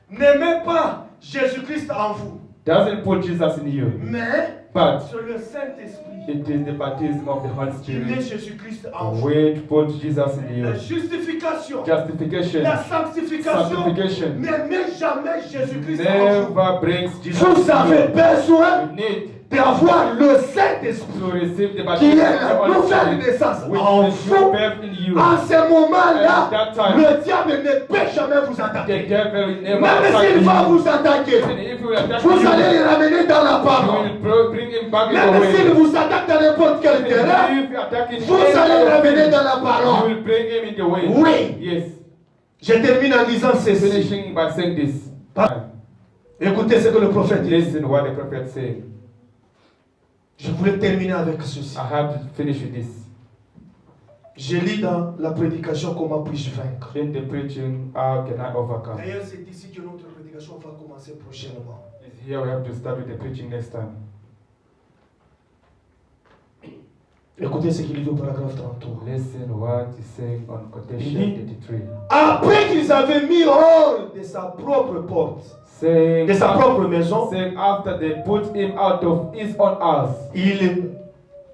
ne met pas Jésus-Christ en vous, doesn't put Jesus in you, mais but c'est le Saint-Esprit it is the baptism of the Holy qui met Spirit Jésus-Christ en vous. which puts Jesus in you. La justification, Justification, la sanctification sanctification ne met jamais Jésus-Christ en vous. never brings Jesus Vous avez in you. besoin You need d'avoir le Saint-Esprit to receive the qui baptism est of the la Holy nouvelle Spirit, naissance which en is the vous. new birth in you. En ce moment-là, At that time, le diable ne peut jamais vous The attaquer. devil will never Même attack s'il you. va vous attaquer, And if he will attack vous you, allez le ramener dans la you parole. will bring him back in the Même s'il way. vous attaque dans n'importe quel terrain, If you attack him, vous allez le ramener dans la you parole. will bring him in the way. Oui. Yes. Je termine en disant ceci. Finishing by saying this. Écoutez ce que le prophète dit. Listen what the prophet said. Je voulais terminer avec ceci. I have to finish with this. Je lis dans la prédication comment puis-je vaincre. In the preaching, how can I overcome? D'ailleurs, c'est ici que notre prédication va commencer prochainement. It's here we have to start with the preaching next time. Écoutez ce qu'il dit au paragraphe 33. Listen what he's saying on quotation Il 33. Après qu'ils avaient mis hors de sa propre porte, Saying, de sa propre maison, saying after they put him out of his own house,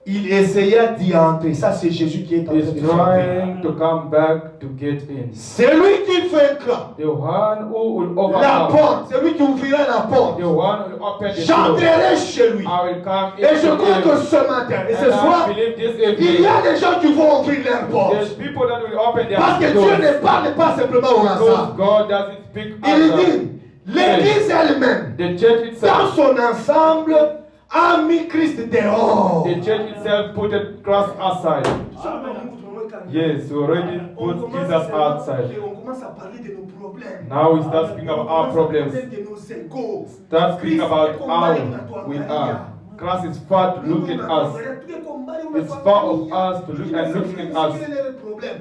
il essaya d'y entrer. Ça, c'est Jésus qui est en train he's de frapper. trying to come back to get in. C'est lui qui vaincra The one who will la overcome, porte. C'est lui qui ouvrira la porte. the one who will open the door. J'entrerai chez lui. I will come in. Et je crois que ce matin et ce And soir, I believe this il evening, y a des gens qui vont ouvrir leurs there's portes. people that will open their Parce que doors. Dieu ne parle pas simplement au Because hasard. God doesn't speak Il outside. dit, l'Église elle-même, The church dans itself, son ensemble, a mis Christ dehors. the church itself put the cross aside. Yes, we already On put commence, Jesus outside. on commence à parler de nos problèmes. Now we start speaking about our problems. De nos égos. Start speaking about how we are. Christ is far to look at us. It's far of us to look and looking at us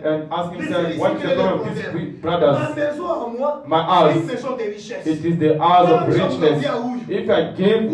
and ask himself, what is the problem of these brothers? My house, it is the house of richness. If I give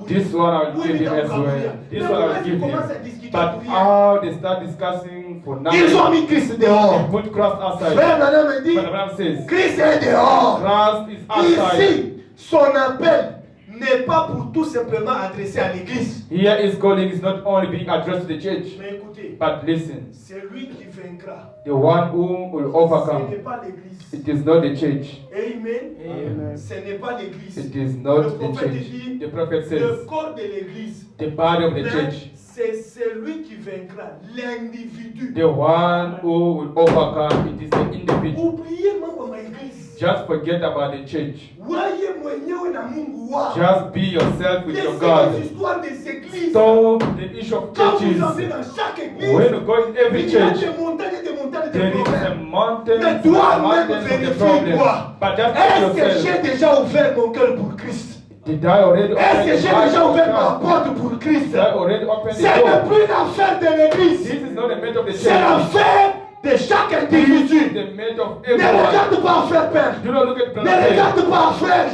this one I will give him as well. This one I will give him. But how they start discussing for nothing. Ils ont mis Christ dehors. They put Christ outside. Frère Branham me dit, Brother Branham says, Christ est dehors. Christ is outside. Ici, son appel n'est pas pour tout simplement adresser à l'église. Here his calling is not only being addressed to the church, Mais écoutez, but listen, c'est lui qui vaincra. the one who will Ce overcome. n'est pas l'église. It is not the church. Amen. Amen. Ce n'est pas l'église. It is Le not the prophète church. dit, The prophet le says, corps de l'église. the body of the Mais church. c'est celui qui vaincra, l'individu. The one who will overcome, it is the individual. Oubliez mambo ma église. Just forget about the church. Waye mwenyewe na Mungu wako. Just be yourself with your Laissez God. les histoires des églises. Stop the issue of Quand vous churches. entrez dans chaque église, When you go in every il y a church, des montagnes et des montagnes de there is a problèmes. mountain, Mais toi-même mountains of the vérifie problem. toi. But just Est-ce ask que yourself, j'ai déjà ouvert mon cœur pour Christ? did I already Est-ce open que the j'ai heart déjà of ouvert ma God? porte pour Christ? Did I already open Ce the n'est door? plus l'affaire de l'église. This is not a matter of the C'est church. l'affaire de chaque This is individu. the matter of Ne everyone. regarde pas frère Père. Do not look at Ne brother Faith. regarde pas frère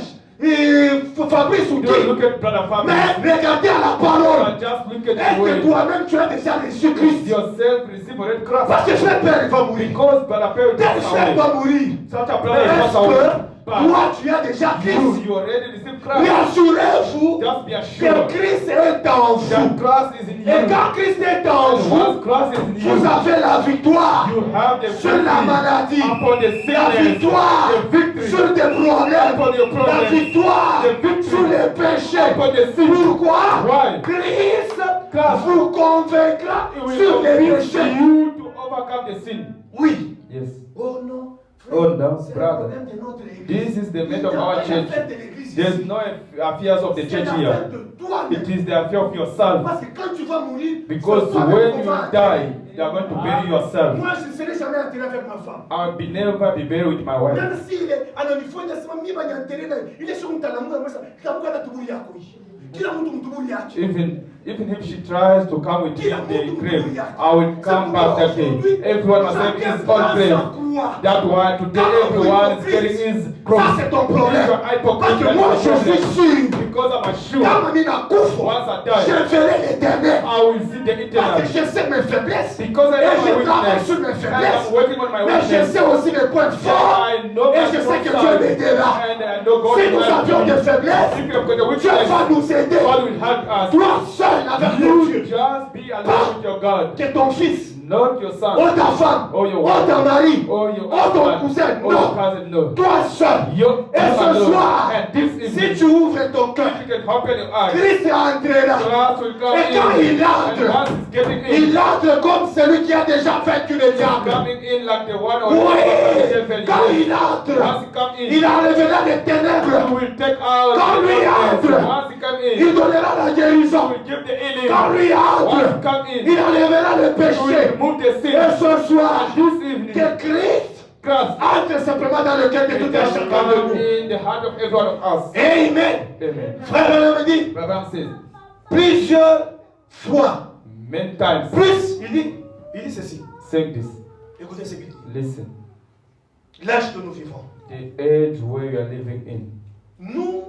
Fabrice ou Do not qui. look at brother Fabrice. Mais regardez à la parole. But just look at the Est-ce que word. toi-même tu as déjà reçu Is Christ? yourself receive already Christ. Parce que frère Père il va mourir. Because brother Faith will Tel pass frère away. va mourir. Such a Mais brother will est-ce pass away. que But toi tu as déjà Christ? you already received Mais Christ. assurez-vous Just be que assured Christ est en that vous. Christ is in Et you. quand Christ est en And vous, once Christ is in vous you, avez la victoire you have the sur la victory maladie, upon the la sickness, victoire the victory sur des problèmes, upon your la problems, victoire the victory sur les péchés. upon the sin. Pourquoi? Why? Christ vous convaincra It will sur les convince péchés. you to overcome the sin. Oui. Yes. Oh non. Oh no, C'est le brother. problème de notre église. This is the Il matter of n'y a our pas church. d'affaire de l'église There's ici. no affairs of the C'est church l'affaire here. de toi-même. It is the affair of yourself. Parce que quand tu vas mourir, Because c'est toi-même when qu'on you va die, enterrer. you are going to bury yourself. Moi, je ne serai jamais enterré avec ma femme. I'll be never be buried with my wife. Même s'il est anonymous, il est sur un talamu, Even if she tries to come with me in the grave, I will come back that day. Everyone must have his own grave. That's why today everyone is getting his cross. Ça, c'est ton problème. Parce que moi, je suis sûr. Because I'm Quand sure ma mine a couvre, once I je die, verrai l'éternel. I will see the Parce que eternal. je sais mes faiblesses. Because I Et know my je travaille weakness. sur mes And faiblesses. I'm working on my Mais je weakness. sais aussi mes points forts. I know Et my je sais strong que side. Dieu m'aidera. And I know God Si will nous help avions me. des faiblesses, If you have got a Dieu va weakness, nous aider. God will help us. Toi seul avec ton You Dieu. just be alone with your God, Que ton fils, not your son, ou ta femme, or your ou wife, ton mari, or your ou ton husband, cousin. or your Non. cousin. No. Toi seul. You Et ce alone. soir, And this si evening, tu ouvres ton cœur, if you can open your eyes, Christ entrera. Christ will come Et quand in. il entre, And once he's getting in, il entre comme celui qui a déjà vaincu le diable. coming in like the one on Oui, the quand il Once entre, he come in, il enlèvera les he ténèbres. will take out Quand the lui darkness. entre, Once he come Il in, donnera la he guérison. will give the healing. Quand lui Once he entre, come in, il enlèvera le he will péché. remove the sin. Et ce soir, And this evening, que Christ Christ entre simplement dans le cœur de tout will un just chacun de come nous. in the heart of every one of us. Amen. Amen. Frère Branham me dit, Abraham says, plusieurs fois, many times, plus, il dit ceci. say this, Écoutez ce qu'il dit. listen, L'âge que nous vivons. the age where you are living in. Nous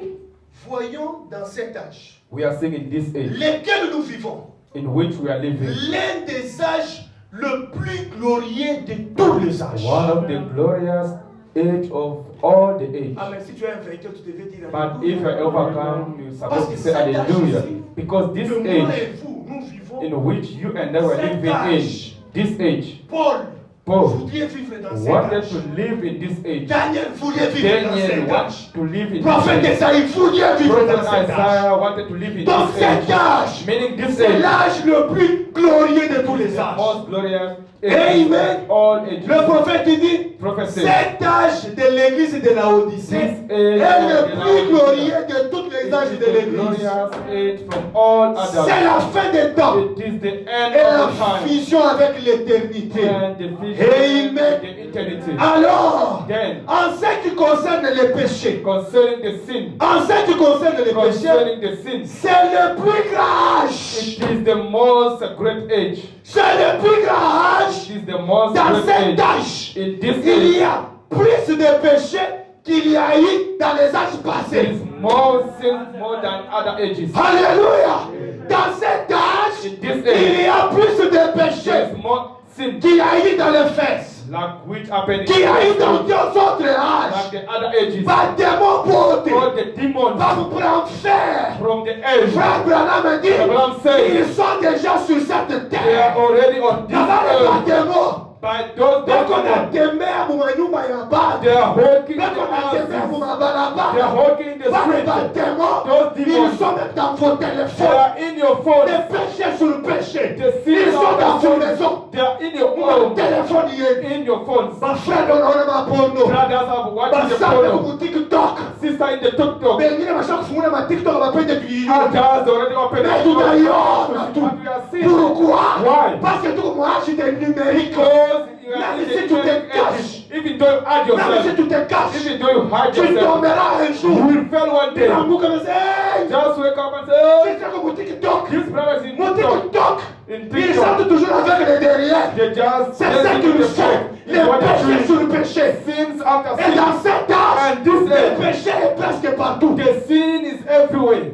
voyons dans cet âge, We are saying in this age lesquels nous vivons, in which we are living, l'un des âges le plus glorieux de tous les âges. one of the glorious age of all the age. Ah, mais si tu es un vainqueur, tu devais dire But if you overcome, you're Parce supposed que to say cet âge hallelujah. ici, Because this que moi age et vous, nous vivons, in which you and I were Cet living in, âge. this age, Paul Paul voudriez vivre dans cet wanted âge. to live in this age. Daniel voulait vivre dans Daniel cet wanted âge. to live in Prophète this age. Esaïe voulait vivre Prophet dans cet âge. Isaiah wanted to live in Dans this cet age. âge, Meaning this c'est age, l'âge le plus glorieux de tous les the âges. most glorious Amen. of all ages. Le prophète dit, Prophet says, cet âge de l'église de la Odyssée this est age le of the plus Lord glorieux de tous les âges is de the l'église. glorious age from all C'est others. la fin des temps It is the end et la of the time fusion avec l'éternité. and the vision Amen. of the eternity. Alors, Then, en ce qui concerne les péchés, concerning the sin, en ce qui concerne les péchés, concerning the sins, c'est le plus grand âge. it is the most great age. C'est le plus grand âge. It is the most Dans great cet age. âge, In this il y age, a plus de péchés qu'il y a eu dans les âges there passés. is more sins more than other ages. Alléluia. Dans cet âge, In this il y age, a plus de there péchés is more sin qu'il y a eu dans les fesses, like which happened in qu'il y a eu dans the deux autres like âges. the other ages. Pas démon porté. All the demons Va vous prendre fer. from the age, Frère Branham dit, Abraham said, ils sont déjà sur cette they are terre. already on this Là-bas, les earth. démons. By those Donc on a demons, des mères pour ma nyumba ya bad. they are walking in Donc on a des the mères pour houses. ma balaba. They are walking in the Pas les streets. démons. Those Ils demons, sont même dans vos they téléphones. are in your phone. Des péchés sur le péché. The Ils sins sont of dans the vos sins, maisons. they are in your Mon home, téléphone y est. in your phones. Ma frère donne ma porno. Brothers have Ma watching the soeur porno. mon TikTok. Sister in the TikTok. Mais il y a ma soeur qui fout ma TikTok, on va payer des tuyaux. Others already open Mais the tout door. d'ailleurs, But you are seeing. pourquoi? Why? Parce que tout moi, je suis des numériques. Because you are Là, in ici, the tu te internet caches. age. Even though you hide Même si yourself, tu te caches, even though you hide tu yourself, tomberas un you jour. will fail one Tu day. vas mourir comme ça. Hey! Just wake up and say, C'est ça que mon TikTok. this brother is in Mon TikTok. TikTok. In Ils TikTok. sortent toujours avec les derrière. They just C'est ça dancing qui in nous the sauve. front. Les It's what they péchés do. sur le péché. Sins after Et dans sin. cet âge, And this le age, péché est presque partout. the sin is everywhere.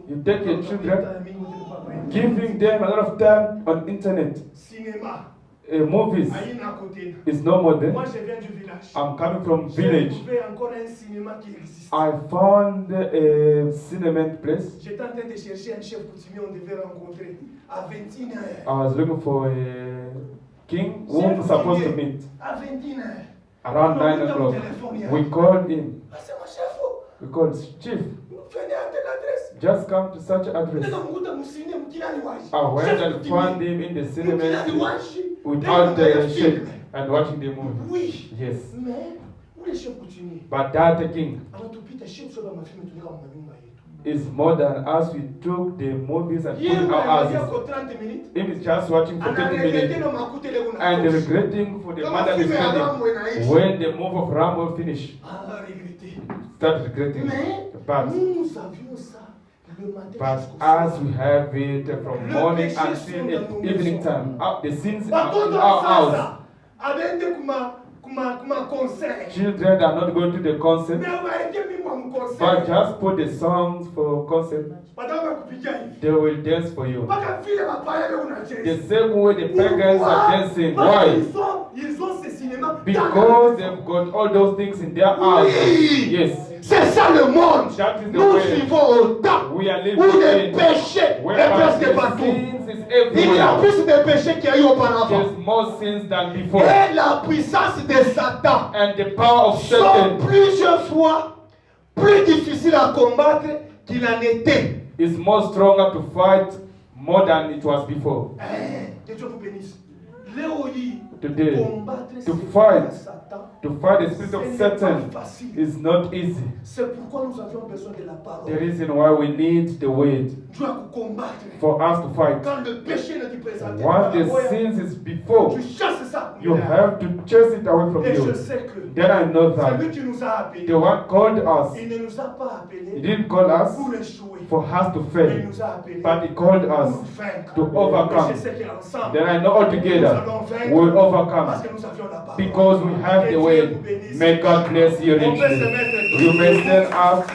You take your children, giving them a lot of time on internet. Cinéma. Movies Aïe, à côté. is no more there. Moi, je viens du village. I'm coming from J'ai village. trouvé encore un cinéma qui existe. I found a cinema place. J'étais en train de chercher un chef coutumier, on devait rencontrer à 21h. I was looking for a king whom we're supposed to meet À 21h. around 9 o'clock. We called him. Ah, c'est mon chef. We called chief. Venez à telle adresse. Just come to such address. Nenda mkuta musine mkilani washi. I went Chef and coutumier. found him in the cinema Mkilani washi. without Nenda the film. shade and watching the movie. Oui. Yes. Mais ule chef coutumier But that king anatupita chef soba mafimu tunika mu manyumba yetu. is more than us. We took the movies and put Yeye in our anaangalia houses. kwa 30 minutes. Him is just watching for 30 Anaregete minutes na makute leo na. and regretting for the Kama money he's filme ya Rambo spending. inaishi. When the movie of Rambo finished, Ah, regretter. start regretting. Mais But nous avions ça le matin But jusqu'au as soir. we have it from Le morning péché until sont dans nos evening maisons. time, the sins in Batoto our house. sasa abende kuma concert. Children are not going to the concert, Mais waeke mimi wa but concert. just put the songs for concert. Bataka kupiga hivi. They will dance for you. Mpaka vile mapaya leo The unacheza. same way the pagans are dancing. Why? Ils ont ce cinéma. Because they've got all those things in their house. Oui. Yes. C'est ça le monde. That is the Nous way vivons au temps we are où living le in. péché est Whereby presque the partout. sins is Il y a everywhere. plus de péchés qu'il y a eu auparavant. There's more sins than before. Et la puissance de Satan And the power of sont Satan plusieurs fois plus difficiles à combattre qu'il en était. is more stronger to fight more than it was before. Que Dieu vous bénisse. Léo hii, Today, combattre to ce fight, Satan, to fight the spirit ce of n'est Satan pas facile. is not easy. C'est pourquoi nous avions besoin de la The parole. reason why we need the word Dieu a combattre. for us to fight. Quand le péché ne te présente Once the pas, sins is before, tu chasses ça. you have to chase it away from Et je you. sais que Then I know c'est that lui qui nous a appelés. the one called us, Il ne nous a pas he appelés didn't call us pour échouer. for us to Mais il fail, nous a appelés but he called pour us vaincre. to overcome. Et je sais qu'ensemble, Then I know all nous together allons vaincre we'll parce overcome que nous avions la parole. because we have Et the Dieu word. vous bénisse. May God bless you On peut se richly. mettre You may stand up.